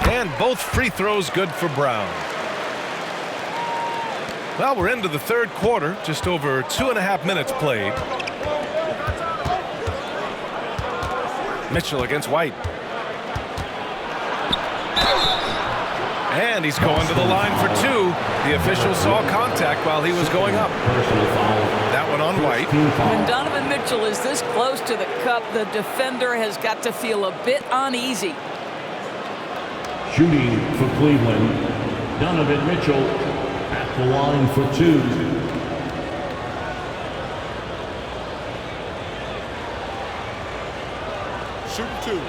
And both free throws good for Brown. Well, we're into the third quarter, just over 2.5 minutes played. Mitchell against White. And he's going to the line for 2. The official saw contact while he was going up. That one on White. When Donovan Mitchell is this close to the cup, the defender has got to feel a bit uneasy. Shooting for Cleveland, Donovan Mitchell at the line for 2. Shoot 2.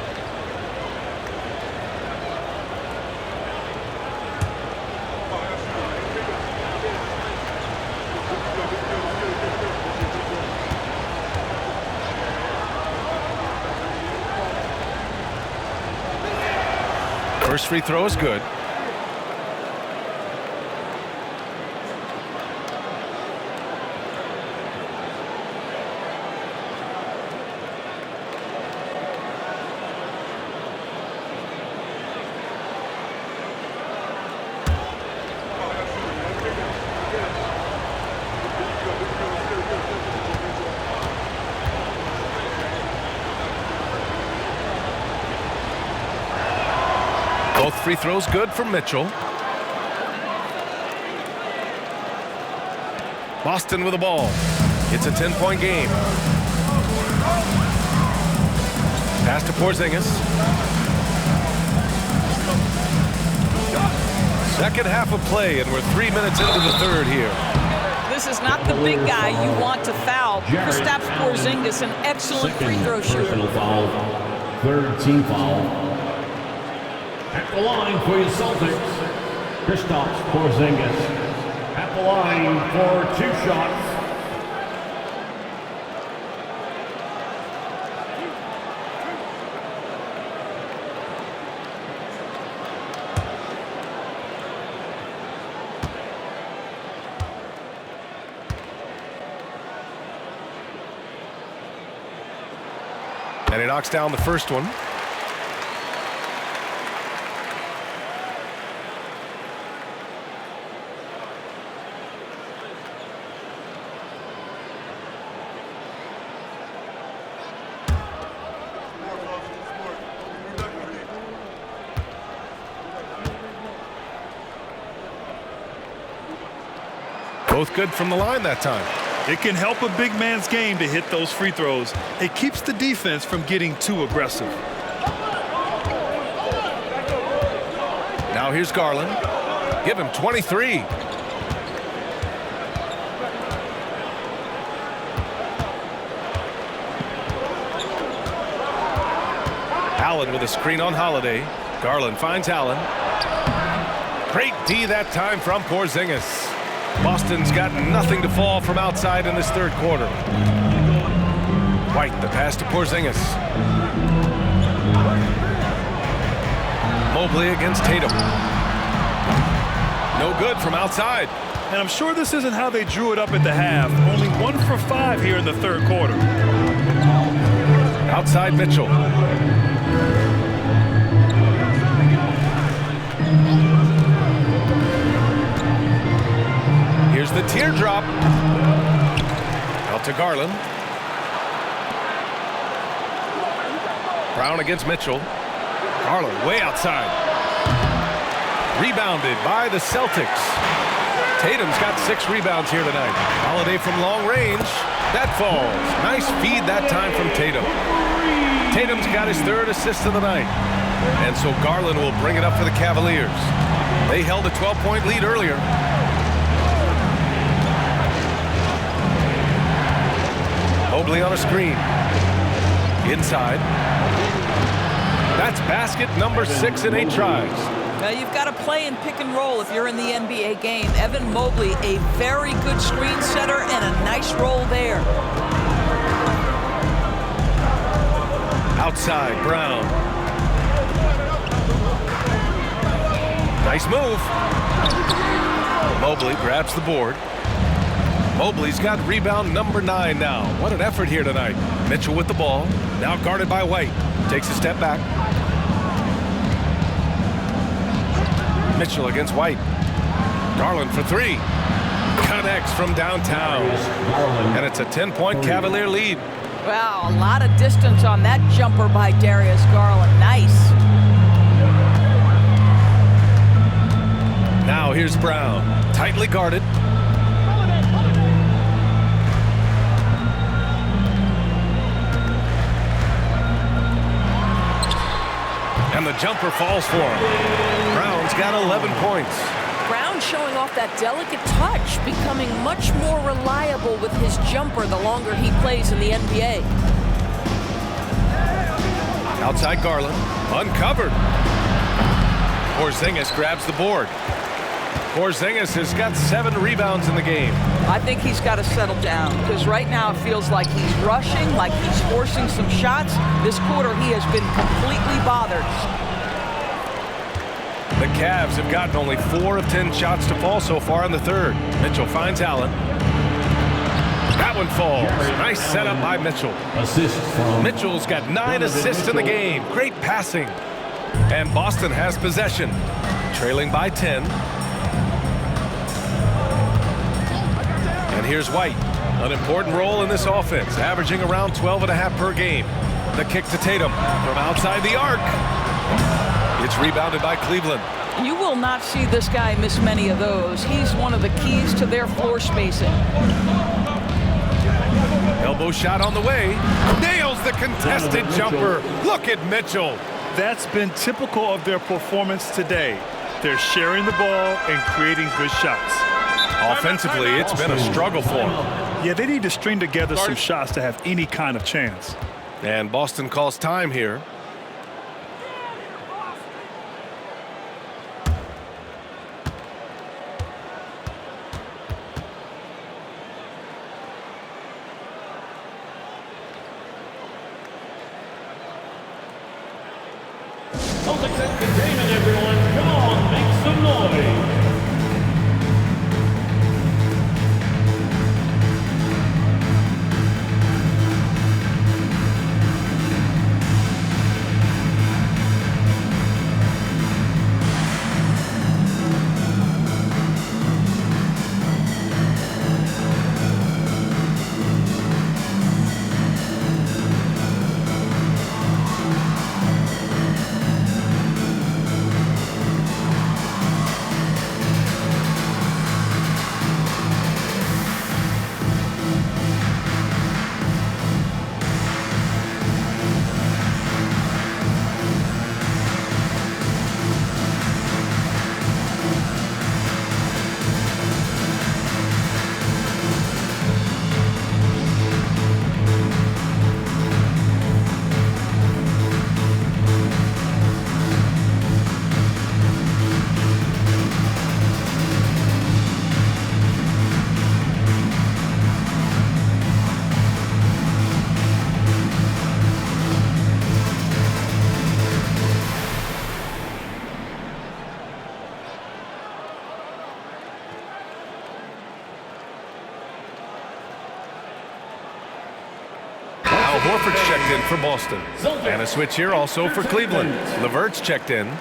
First free throw is good. Both free throws good for Mitchell. Boston with the ball. It's a 10-point game. Pass to Porzingis. Second half of play, and we're 3 minutes into the third here. This is not the big guy you want to foul. Kristaps Porzingis, an excellent free throw shooter. Personal foul. Third team foul. At the line for your Celtics, Kristaps Porzingis. At the line for 2 shots. And he knocks down the first one. Both good from the line that time. It can help a big man's game to hit those free throws. It keeps the defense from getting too aggressive. Now here's Garland. Give him 23. Allen with a screen on Holiday. Garland finds Allen. Great D that time from Porzingis. Boston's got nothing to fall from outside in this third quarter. White, the pass to Porzingis. Mobley against Tatum. No good from outside. And I'm sure this isn't how they drew it up at the half. Only 1 for 5 here in the third quarter. Outside Mitchell. Here's the teardrop. Out to Garland. Brown against Mitchell. Garland way outside. Rebounded by the Celtics. Tatum's got 6 rebounds here tonight. Holiday from long range. That falls. Nice feed that time from Tatum. Tatum's got his 3rd assist of the night. And so Garland will bring it up for the Cavaliers. They held a 12-point lead earlier. Mobley on a screen. Inside. That's basket number 6 in 8 tries. Now you've got to play in pick and roll if you're in the NBA game. Evan Mobley, a very good screen setter and a nice roll there. Outside, Brown. Nice move. Mobley grabs the board. Mobley's got rebound number 9 now. What an effort here tonight. Mitchell with the ball. Now guarded by White. Takes a step back. Mitchell against White. Garland for 3. Connects from downtown. And it's a 10-point Cavalier lead. Wow, a lot of distance on that jumper by Darius Garland. Nice. Now here's Brown. Tightly guarded. And the jumper falls for him. Brown's got 11 points. Brown showing off that delicate touch, becoming much more reliable with his jumper the longer he plays in the NBA. Outside Garland, uncovered. Porzingis grabs the board. Porzingis has got 7 rebounds in the game. I think he's got to settle down because right now it feels like he's rushing, like he's forcing some shots. This quarter he has been completely bothered. The Cavs have gotten only 4 of 10 shots to fall so far in the third. Mitchell finds Allen. That one falls. Nice setup by Mitchell. Mitchell's got 9 assists in the game. Great passing. And Boston has possession. Trailing by 10. And here's White. An important role in this offense, averaging around 12.5 per game. The kick to Tatum from outside the arc. It's rebounded by Cleveland. You will not see this guy miss many of those. He's one of the keys to their floor spacing. Elbow shot on the way. Nails the contested jumper. Look at Mitchell. That's been typical of their performance today. They're sharing the ball and creating good shots. Offensively, it's been a struggle for them. Yeah, they need to string together some shots to have any kind of chance. And Boston calls time here. Celtics entertainment, everyone. Come on, make some noise. Horford's checked in for Boston. And a switch here also for Cleveland. LeVert's checked in.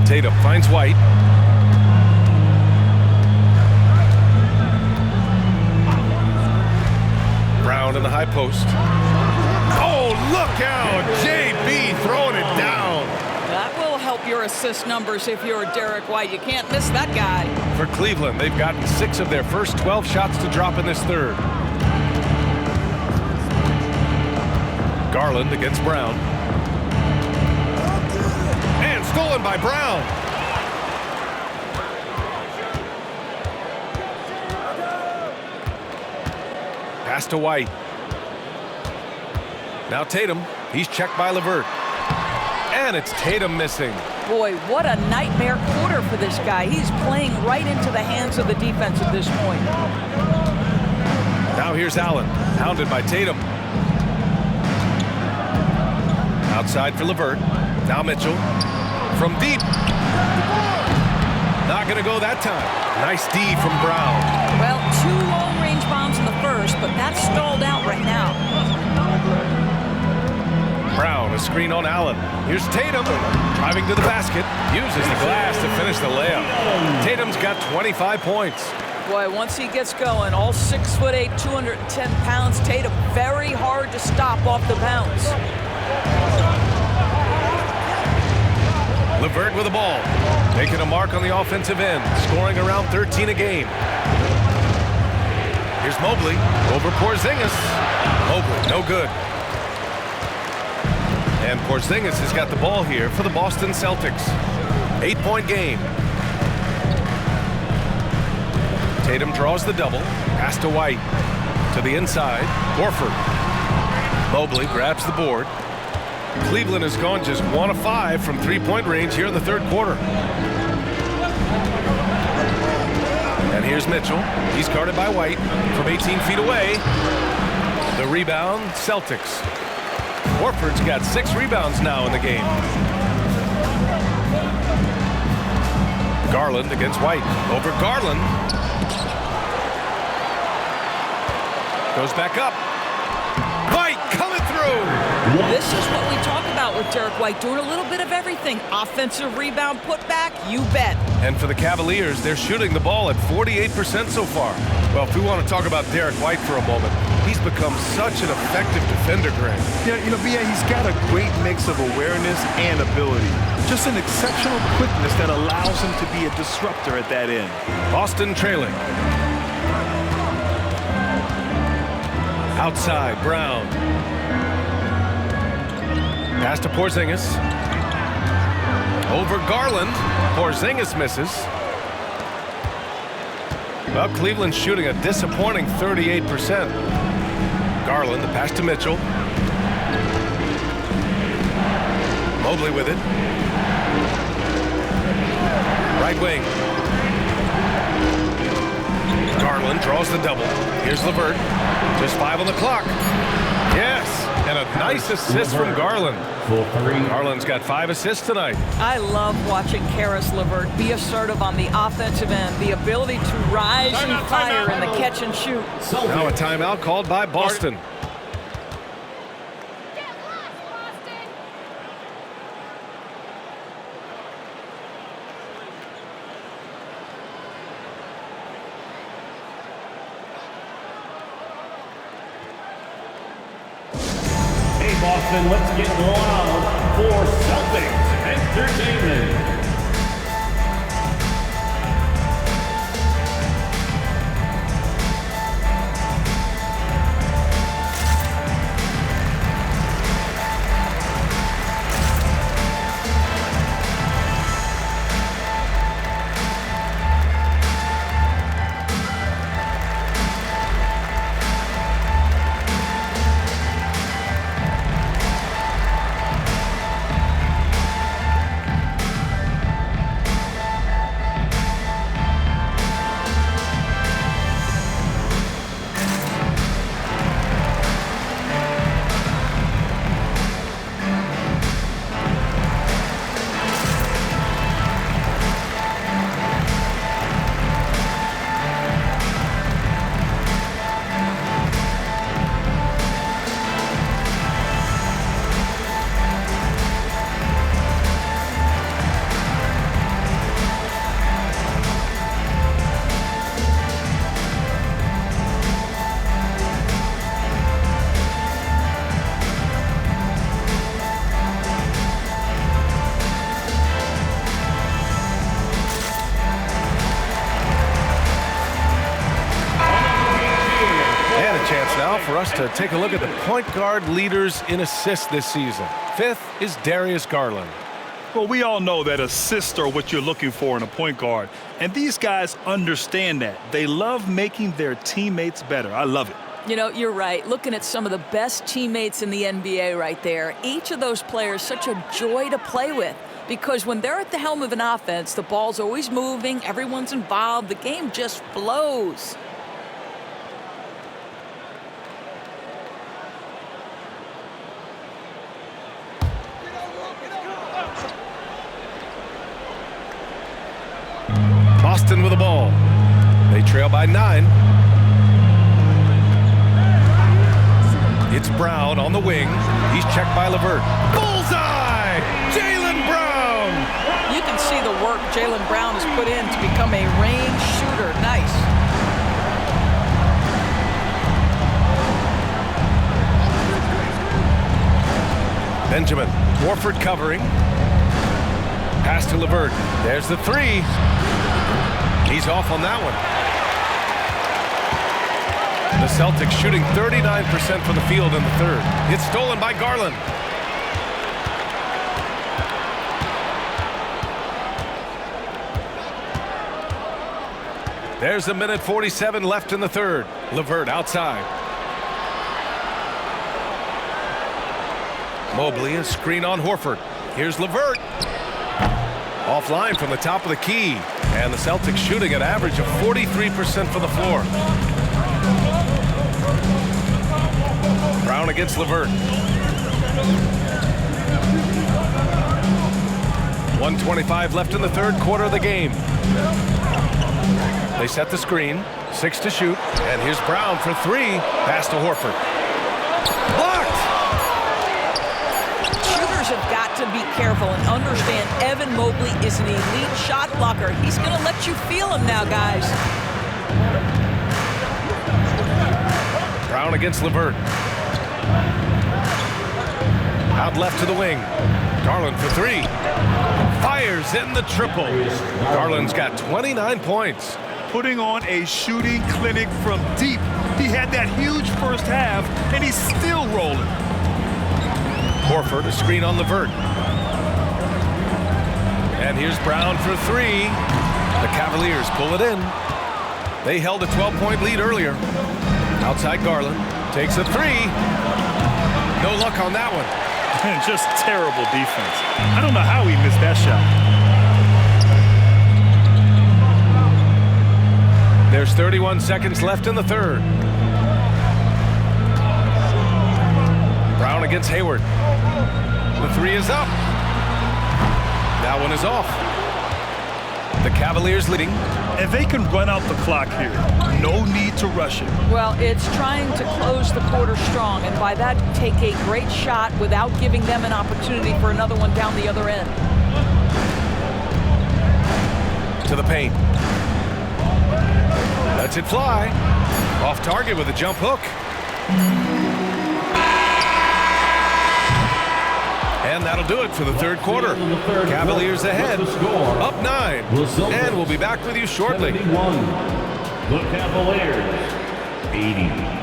Tatum finds White. Brown in the high post. Oh, look out! JB throwing it down. That will help your assist numbers if you're Derek White. You can't miss that guy. For Cleveland, they've gotten 6 of their first 12 shots to drop in this third. Garland against Brown. And stolen by Brown. Pass to White. Now Tatum. He's checked by LeVert. And it's Tatum missing. Boy, what a nightmare quarter for this guy. He's playing right into the hands of the defense at this point. Now here's Allen, hounded by Tatum. Outside for LeVert. Now Mitchell. From deep. Not going to go that time. Nice D from Brown. Well, 2 long-range bombs in the first, but that's stalled out right now. Brown, a screen on Allen. Here's Tatum, driving to the basket. Uses the glass to finish the layup. Tatum's got 25 points. Boy, once he gets going, all 6'8", 210 pounds, Tatum very hard to stop off the bounce. LeVert with the ball, making a mark on the offensive end, scoring around 13 a game. Here's Mobley over Porzingis. Mobley, no good. And Porzingis has got the ball here for the Boston Celtics. 8-point game. Tatum draws the double. Pass to White. To the inside. Horford. Mobley grabs the board. Cleveland has gone just 1 of 5 from 3-point range here in the third quarter. And here's Mitchell. He's guarded by White from 18 feet away. The rebound, Celtics. Horford's got 6 rebounds now in the game. Garland against White. Over Garland. Goes back up. White coming through. This is what we talk about with Derek White, doing a little bit of everything. Offensive rebound, putback, you bet. And for the Cavaliers, they're shooting the ball at 48% so far. Well, if we want to talk about Derek White for a moment, he's become such an effective defender, Grant. Yeah, B.A., he's got a great mix of awareness and ability. Just an exceptional quickness that allows him to be a disruptor at that end. Boston trailing. Outside, Brown. Pass to Porzingis. Over Garland. Porzingis misses. Well, Cleveland's shooting a disappointing 38%. Garland, the pass to Mitchell. Mobley with it. Right wing. Garland draws the double. Here's LeVert. Just 5 on the clock. Yes, and a nice assist from Garland. Garland's got 5 assists tonight. I love watching Karis LeVert be assertive on the offensive end, the ability to rise and fire in the catch and shoot. Now a timeout called by Boston. Boston, let's get loud for Celtics Entertainment. now for us to take a look at the point guard leaders in assists this season. 5th is Darius Garland. Well, we all know that assists are what you're looking for in a point guard. And these guys understand that. They love making their teammates better. I love it. You know, you're right. Looking at some of the best teammates in the NBA right there, each of those players such a joy to play with. Because when they're at the helm of an offense, the ball's always moving, everyone's involved, the game just flows. Boston with the ball. They trail by 9. It's Brown on the wing. He's checked by LeVert. Bullseye! Jaylen Brown! You can see the work Jaylen Brown has put in to become a range shooter. Nice. Benjamin. Horford covering. Pass to LeVert. There's the 3. He's off on that one. The Celtics shooting 39% from the field in the 3rd. It's stolen by Garland. There's a minute 47 left in the 3rd. LeVert outside. Mobley, a screen on Horford. Here's LeVert. Offline from the top of the key. And the Celtics shooting an average of 43% from the floor. Brown against LeVert. 1:25 left in the 3rd quarter of the game. They set the screen. 6 to shoot. And here's Brown for 3. Pass to Horford. Blocked! Shooters have got to be careful and understand Evan Mobley is an elite shot blocker. He's going to let you feel him now, guys. Brown against LeVert. Out left to the wing. Garland for 3. Fires in the triple. Garland's got 29 points. Putting on a shooting clinic from deep. He had that huge first half, and he's still rolling. Horford, a screen on LeVert. And here's Brown for 3. The Cavaliers pull it in. They held a 12-point lead earlier. Outside Garland. Takes a 3. No luck on that one. Just terrible defense. I don't know how he missed that shot. There's 31 seconds left in the 3rd. Brown against Hayward. The 3 is up. That one is off. The Cavaliers leading. And they can run out the clock here. No need to rush it. Well, it's trying to close the quarter strong, and by that, take a great shot without giving them an opportunity for another one down the other end. To the paint. Lets it fly. Off target with a jump hook. And that'll do it for the 3rd quarter. Cavaliers ahead, up 9. And we'll be back with you shortly. The Cavaliers, 80.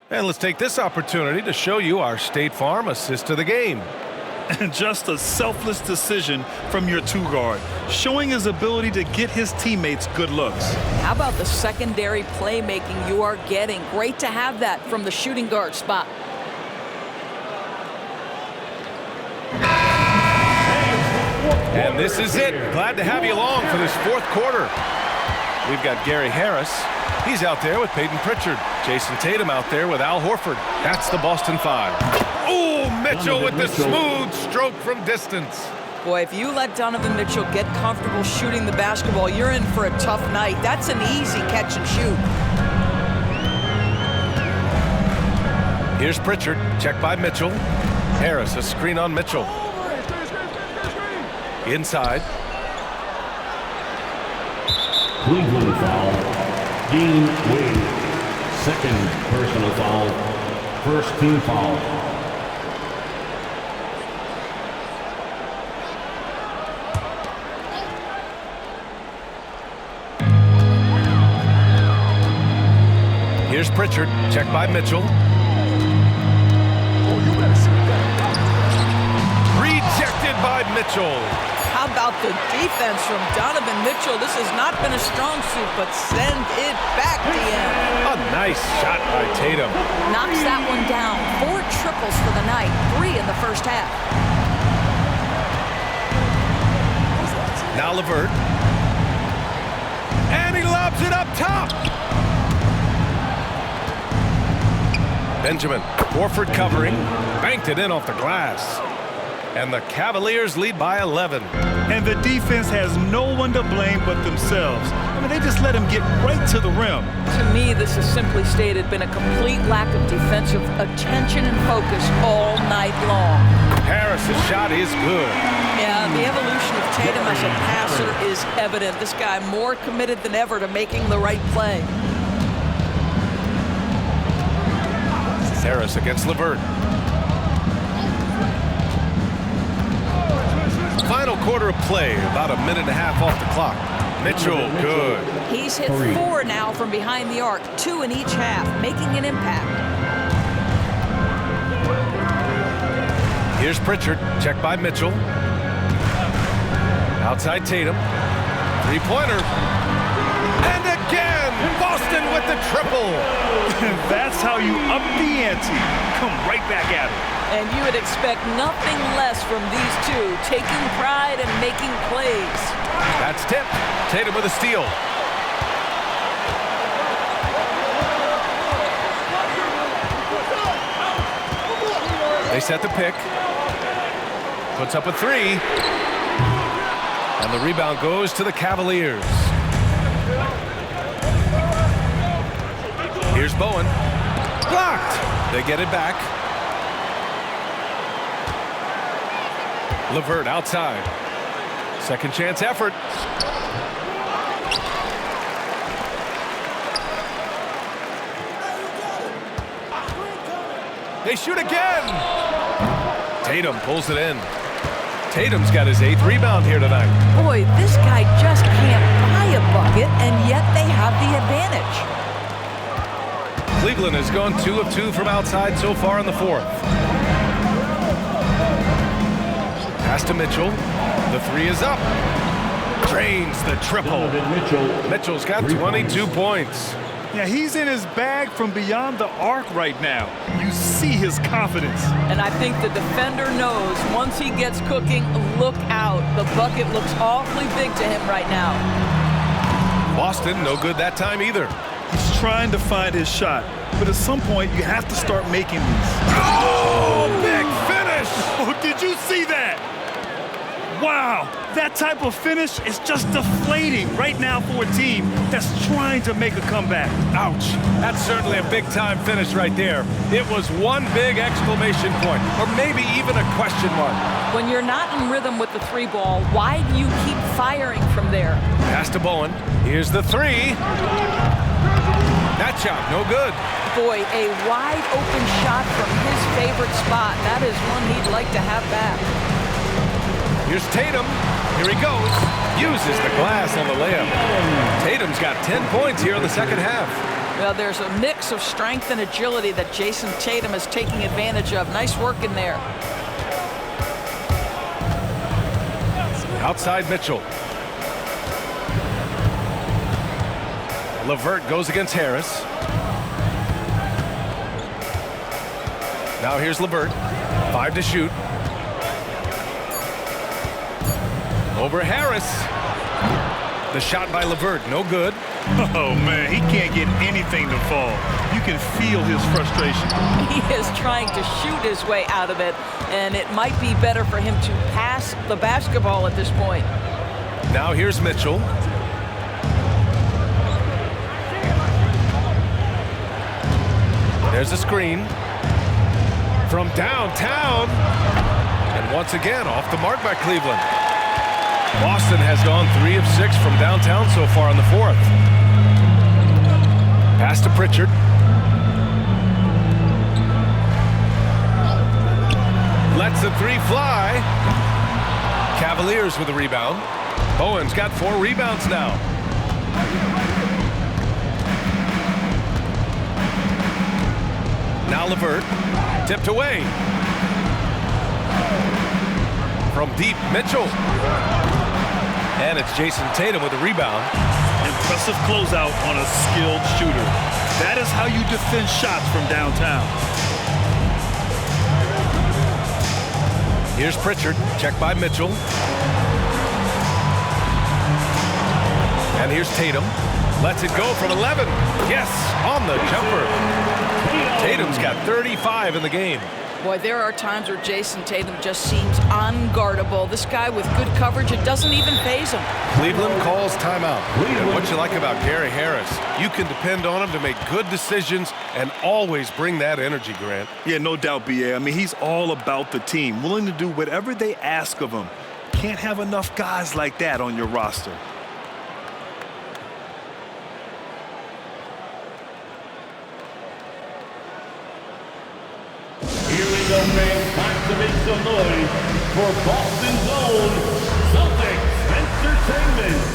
And let's take this opportunity to show you our State Farm assist of the game. And just a selfless decision from your 2 guard, showing his ability to get his teammates good looks. How about the secondary playmaking you are getting? Great to have that from the shooting guard spot. And this is it. Glad to have you along for this 4th quarter. We've got Gary Harris. He's out there with Peyton Pritchard. Jason Tatum out there with Al Horford. That's the Boston 5. Oh, Mitchell with the smooth stroke from distance. Boy, if you let Donovan Mitchell get comfortable shooting the basketball, you're in for a tough night. That's an easy catch and shoot. Here's Pritchard, checked by Mitchell. Harris, a screen on Mitchell. Inside. Cleveland foul. Dean Wade. Second personal foul. First team foul. Here's Pritchard, checked by Mitchell. Rejected by Mitchell. How about the defense from Donovan Mitchell? This has not been a strong suit, but send it back, DM. A nice shot by Tatum. Knocks that one down. 4 triples for the night, 3 in the first half. Now LeVert. And he lobs it up top. Benjamin, Horford covering, banked it in off the glass. And the Cavaliers lead by 11. And the defense has no one to blame but themselves. I mean, they just let him get right to the rim. To me, this has simply stated been a complete lack of defensive attention and focus all night long. Harris's shot is good. Yeah, the evolution of Tatum as a passer is evident. This guy more committed than ever to making the right play. Harris against LeVert. Final quarter of play, about a minute and a half off the clock. Mitchell, good. He's hit 4 now from behind the arc, 2 in each half, making an impact. Here's Pritchard, checked by Mitchell. Outside Tatum. 3-pointer. And again, Boston with the triple. That's how you up the ante. Come right back at it. And you would expect nothing less from these two, taking pride and making plays. That's tipped. Tatum with a steal. They set the pick. Puts up a 3. And the rebound goes to the Cavaliers. Here's Bowen. Blocked. They get it back. LeVert outside. Second chance effort. They shoot again. Tatum pulls it in. Tatum's got his 8th rebound here tonight. Boy, this guy just can't buy a bucket, and yet they have the advantage. Cleveland has gone 2 of 2 from outside so far in the 4th. Pass to Mitchell. The 3 is up. Drains the triple. Mitchell's got 22 points. Yeah, he's in his bag from beyond the arc right now. You see his confidence. And I think the defender knows once he gets cooking, look out. The bucket looks awfully big to him right now. Boston, no good that time either. He's trying to find his shot, but at some point you have to start making these. Oh, big finish! Oh, did you see that? Wow, that type of finish is just deflating right now for a team that's trying to make a comeback. Ouch, that's certainly a big-time finish right there. It was one big exclamation point, or maybe even a question mark. When you're not in rhythm with the 3 ball, why do you keep firing from there? Pass to Bowen. Here's the 3. That shot, no good. Boy, a wide open shot from his favorite spot. That is one he'd like to have back. Here's Tatum. Here he goes. Uses the glass on the layup. Tatum's got 10 points here in the second half. Well, there's a mix of strength and agility that Jason Tatum is taking advantage of. Nice work in there. Outside Mitchell. LeVert goes against Harris. Now here's LeVert. 5 to shoot. Over Harris. The shot by LeVert, no good. Oh, man, he can't get anything to fall. You can feel his frustration. He is trying to shoot his way out of it, and it might be better for him to pass the basketball at this point. Now here's Mitchell. There's a screen from downtown. And once again, off the mark by Cleveland. Boston has gone 3 of 6 from downtown so far in the fourth. Pass to Pritchard. Lets the 3 fly. Cavaliers with a rebound. Bowen's got 4 rebounds now. Now LeVert, tipped away. From deep, Mitchell. And it's Jason Tatum with a rebound. Impressive closeout on a skilled shooter. That is how you defend shots from downtown. Here's Pritchard, checked by Mitchell. And here's Tatum. Lets it go from 11. Yes, on the jumper. Tatum's got 35 in the game. Boy, there are times where Jason Tatum just seems unguardable. This guy with good coverage, it doesn't even faze him. Cleveland calls timeout. And what you like about Gary Harris, you can depend on him to make good decisions and always bring that energy, Grant. Yeah, no doubt, B.A. I mean, he's all about the team, willing to do whatever they ask of him. Can't have enough guys like that on your roster. Here we go, fans. Time to make some noise for Boston's own Celtics Entertainment.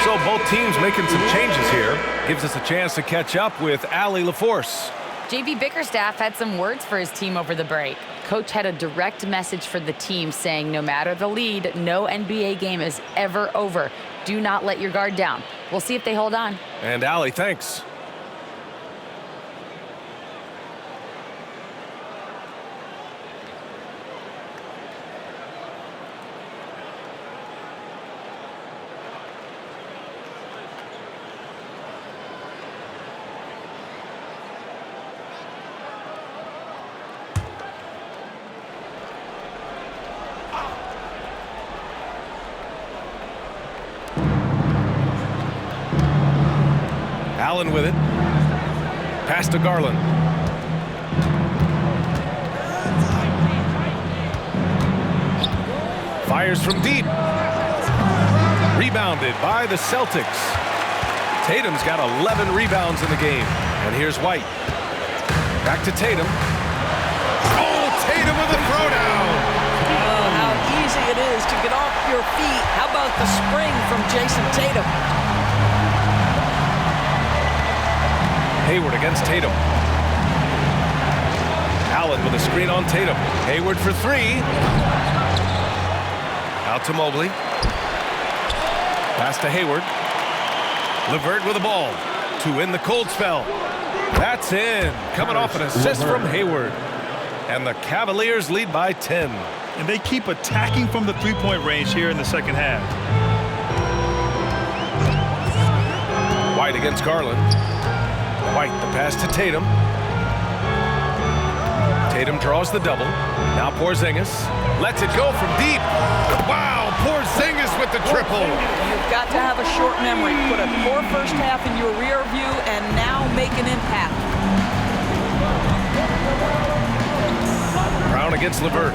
So both teams making some changes here. Gives us a chance to catch up with Allie LaForce. JB Bickerstaff had some words for his team over the break. Coach had a direct message for the team saying no matter the lead, no NBA game is ever over. Do not let your guard down. We'll see if they hold on. And Allie, thanks. Allen with it. Pass to Garland. Fires from deep. Rebounded by the Celtics. Tatum's got 11 rebounds in the game. And here's White. Back to Tatum. Oh, Tatum with a throwdown. Oh, how easy it is to get off your feet. How about the spring from Jason Tatum? Hayward against Tatum. Allen with a screen on Tatum. Hayward for 3. Out to Mobley. Pass to Hayward. LeVert with the ball to end the cold spell. That's in. Coming off an assist from Hayward. And the Cavaliers lead by 10. And they keep attacking from the three-point range here in the second half. White against Garland. White, the pass to Tatum. Tatum draws the double. Now Porzingis lets it go from deep. Wow, Porzingis with the triple. You've got to have a short memory. Put a poor first half in your rear view and now make an impact. Brown against LeVert.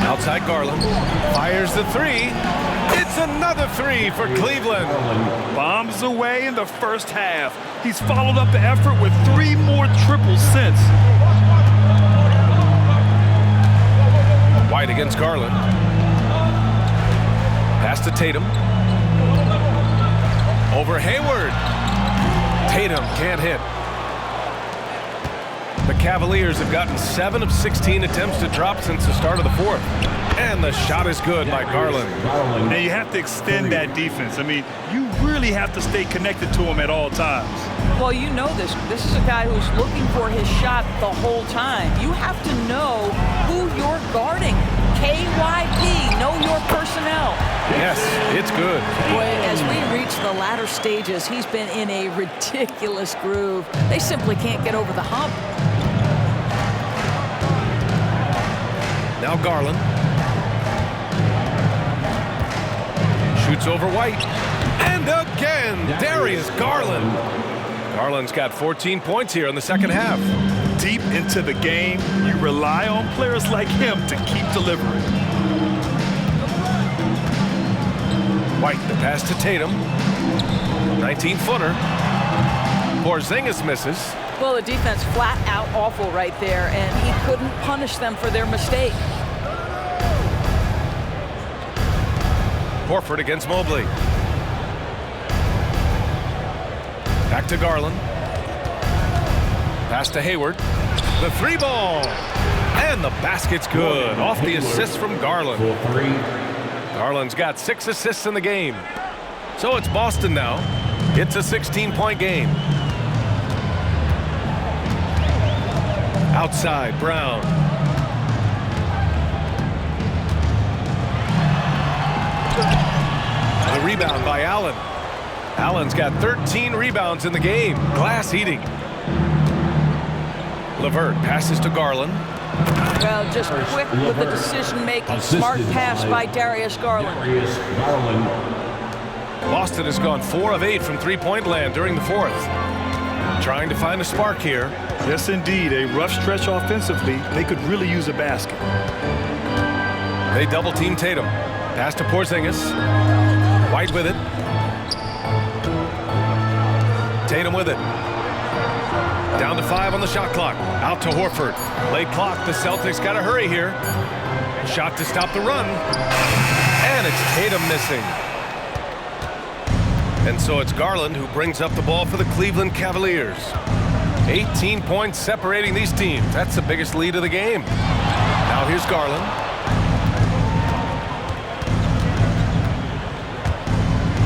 Outside Garland. Fires the three. It's another three for Cleveland. Bombs away in the first half. He's followed up the effort with 3 more triples since. White against Garland. Pass to Tatum. Over Hayward. Tatum can't hit. The Cavaliers have gotten 7 of 16 attempts to drop since the start of the fourth. And the shot is good by Garland. Now you have to extend that defense. I mean, you really have to stay connected to him at all times. Well, you know this. This is a guy who's looking for his shot the whole time. You have to know who you're guarding. KYP, know your personnel. Yes, it's good. Boy, as we reach the latter stages, he's been in a ridiculous groove. They simply can't get over the hump. Now Garland. Shoots over White. And again, Darius Garland. Garland's got 14 points here in the second half. Deep into the game, you rely on players like him to keep delivering. White, the pass to Tatum. 19-footer. Porzingis misses. Well, the defense flat out awful right there, and he couldn't punish them for their mistake. Horford against Mobley. Back to Garland. Pass to Hayward. The 3 ball. And the basket's good. Off the assist from Garland. Garland's got 6 assists in the game. So it's Boston now. It's a 16-point game. Outside, Brown. The rebound by Allen. Allen's got 13 rebounds in the game. Glass eating. LeVert passes to Garland. Well, just quick with the decision-making. Smart pass by Darius Garland. Boston has gone 4 of 8 from three-point land during the fourth. Trying to find a spark here. Yes, indeed. A rough stretch offensively. They could really use a basket. They double-team Tatum. Pass to Porzingis. White with it. Tatum with it. Down to 5 on the shot clock. Out to Horford. Late clock. The Celtics got to hurry here. Shot to stop the run. And it's Tatum missing. And so it's Garland who brings up the ball for the Cleveland Cavaliers. 18 points separating these teams. That's the biggest lead of the game. Now here's Garland.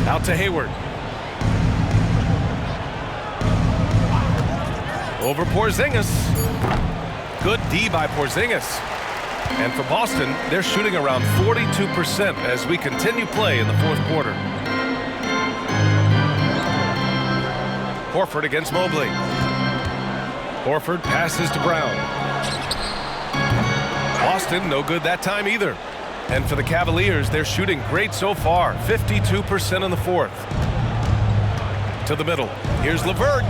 Out to Hayward. Over Porzingis. Good D by Porzingis. And for Boston, they're shooting around 42% as we continue play in the fourth quarter. Horford against Mobley. Horford passes to Brown. Boston, no good that time either. And for the Cavaliers, they're shooting great so far. 52% in the fourth. To the middle. Here's LeVert.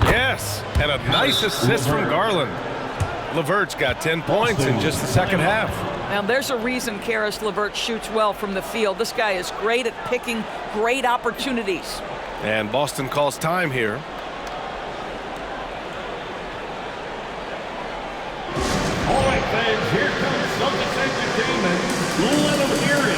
Yes, and a nice assist from Garland. LeVert's got 10 points in just the second half. Now, there's a reason Karis LeVert shoots well from the field. This guy is great at picking great opportunities. And Boston calls time here. All right, fans, here comes Celtics Entertainment. Let them hear it.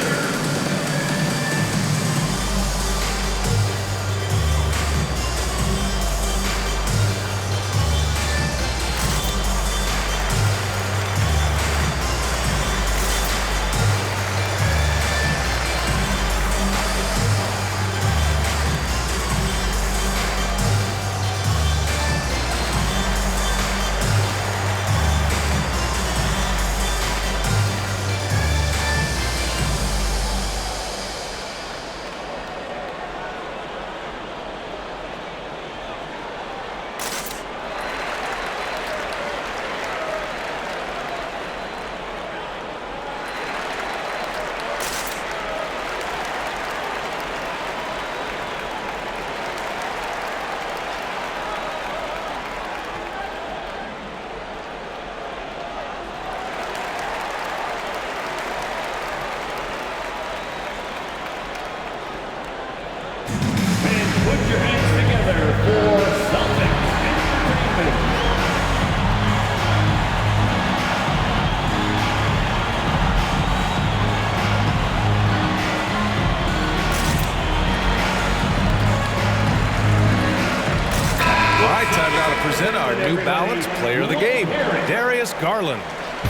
Darius Garland.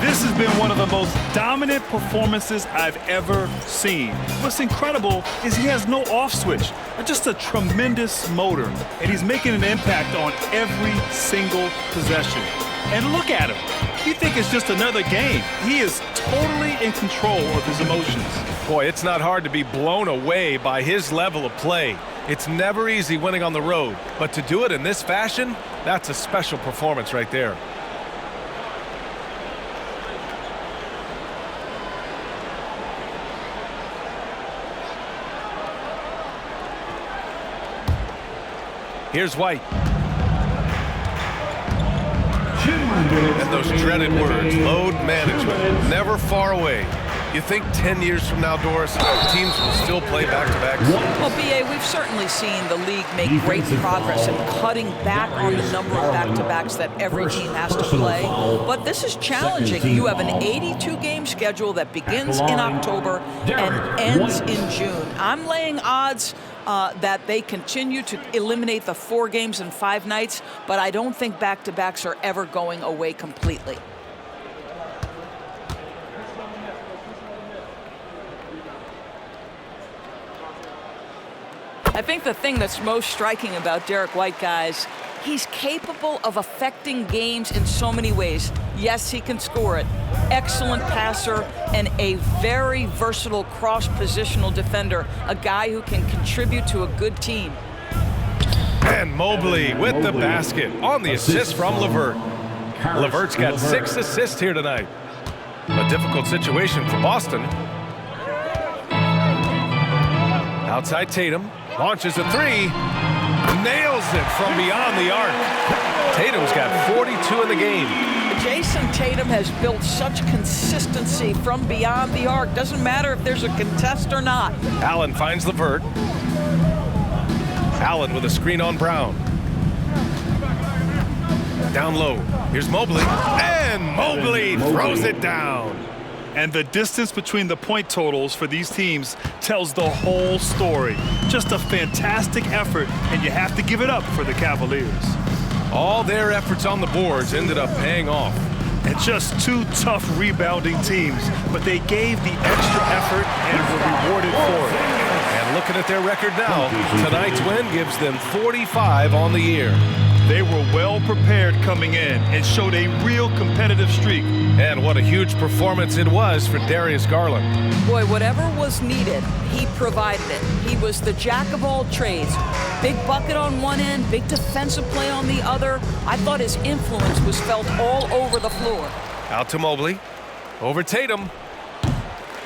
This has been one of the most dominant performances I've ever seen. What's incredible is he has no off switch, just a tremendous motor, and he's making an impact on every single possession. And look at him. You think it's just another game. He is totally in control of his emotions. Boy, it's not hard to be blown away by his level of play. It's never easy winning on the road, but to do it in this fashion, that's a special performance right there. Here's White. And those dreaded words, load management, never far away. You think 10 years from now, Doris, teams will still play back-to-backs? Well, B.A., we've certainly seen the league make great progress in cutting back on the number of back-to-backs that every team has to play. But this is challenging. You have an 82-game schedule that begins in October and ends in June. I'm laying odds that they continue to eliminate the 4 games in 5 nights, but I don't think back-to-backs are ever going away completely. I think the thing that's most striking about Derek White, guys, he's capable of affecting games in so many ways. Yes, he can score it. Excellent passer and a very versatile cross-positional defender, a guy who can contribute to a good team. And Mobley with the basket on the assist from LeVert. LeVert's got 6 assists here tonight. A difficult situation for Boston. Outside Tatum. Launches a 3, nails it from beyond the arc. Tatum's got 42 in the game. Jason Tatum has built such consistency from beyond the arc. Doesn't matter if there's a contest or not. Allen finds LeVert. Allen with a screen on Brown. Down low. Here's Mobley. And Mobley throws it down. And the distance between the point totals for these teams tells the whole story. Just a fantastic effort, and you have to give it up for the Cavaliers. All their efforts on the boards ended up paying off. And just 2 tough rebounding teams, but they gave the extra effort and were rewarded for it. And looking at their record now, tonight's win gives them 45 on the year. They were well prepared coming in and showed a real competitive streak. And what a huge performance it was for Darius Garland. Boy, whatever was needed, he provided it. He was the jack of all trades. Big bucket on one end, big defensive play on the other. I thought his influence was felt all over the floor. Out to Mobley. Over Tatum.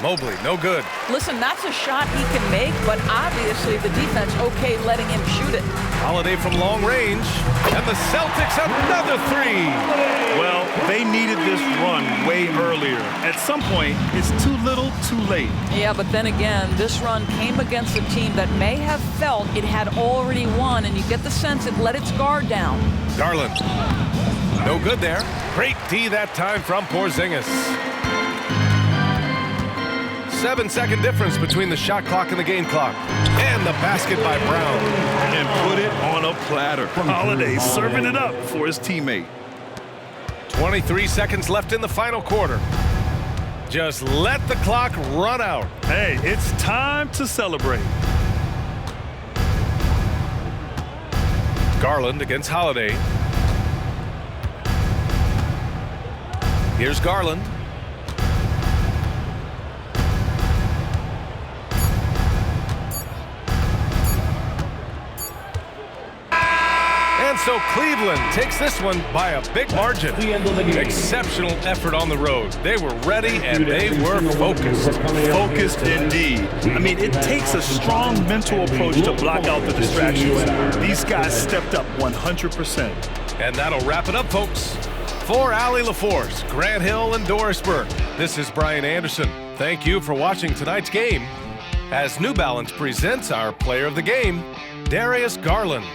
Mobley, no good. Listen, that's a shot he can make, but obviously the defense okay letting him shoot it. Holiday from long range, and the Celtics another 3. Well, they needed this run way earlier. At some point, it's too little, too late. Yeah, but then again, this run came against a team that may have felt it had already won, and you get the sense it let its guard down. Garland, no good there. Great D that time from Porzingis. 7-second difference between the shot clock and the game clock. And the basket by Brown. And put it on a platter. Holiday serving it up for his teammate. 23 seconds left in the final quarter. Just let the clock run out. Hey, it's time to celebrate. Garland against Holiday. Here's Garland. And so Cleveland takes this one by a big margin. Exceptional effort on the road. They were ready and they were focused. Focused indeed. I mean, it takes a strong mental approach to block out the distractions. These guys stepped up 100%. And that'll wrap it up, folks. For Allie LaForce, Grant Hill, and Doris Burke, this is Brian Anderson. Thank you for watching tonight's game as New Balance presents our player of the game, Darius Garland.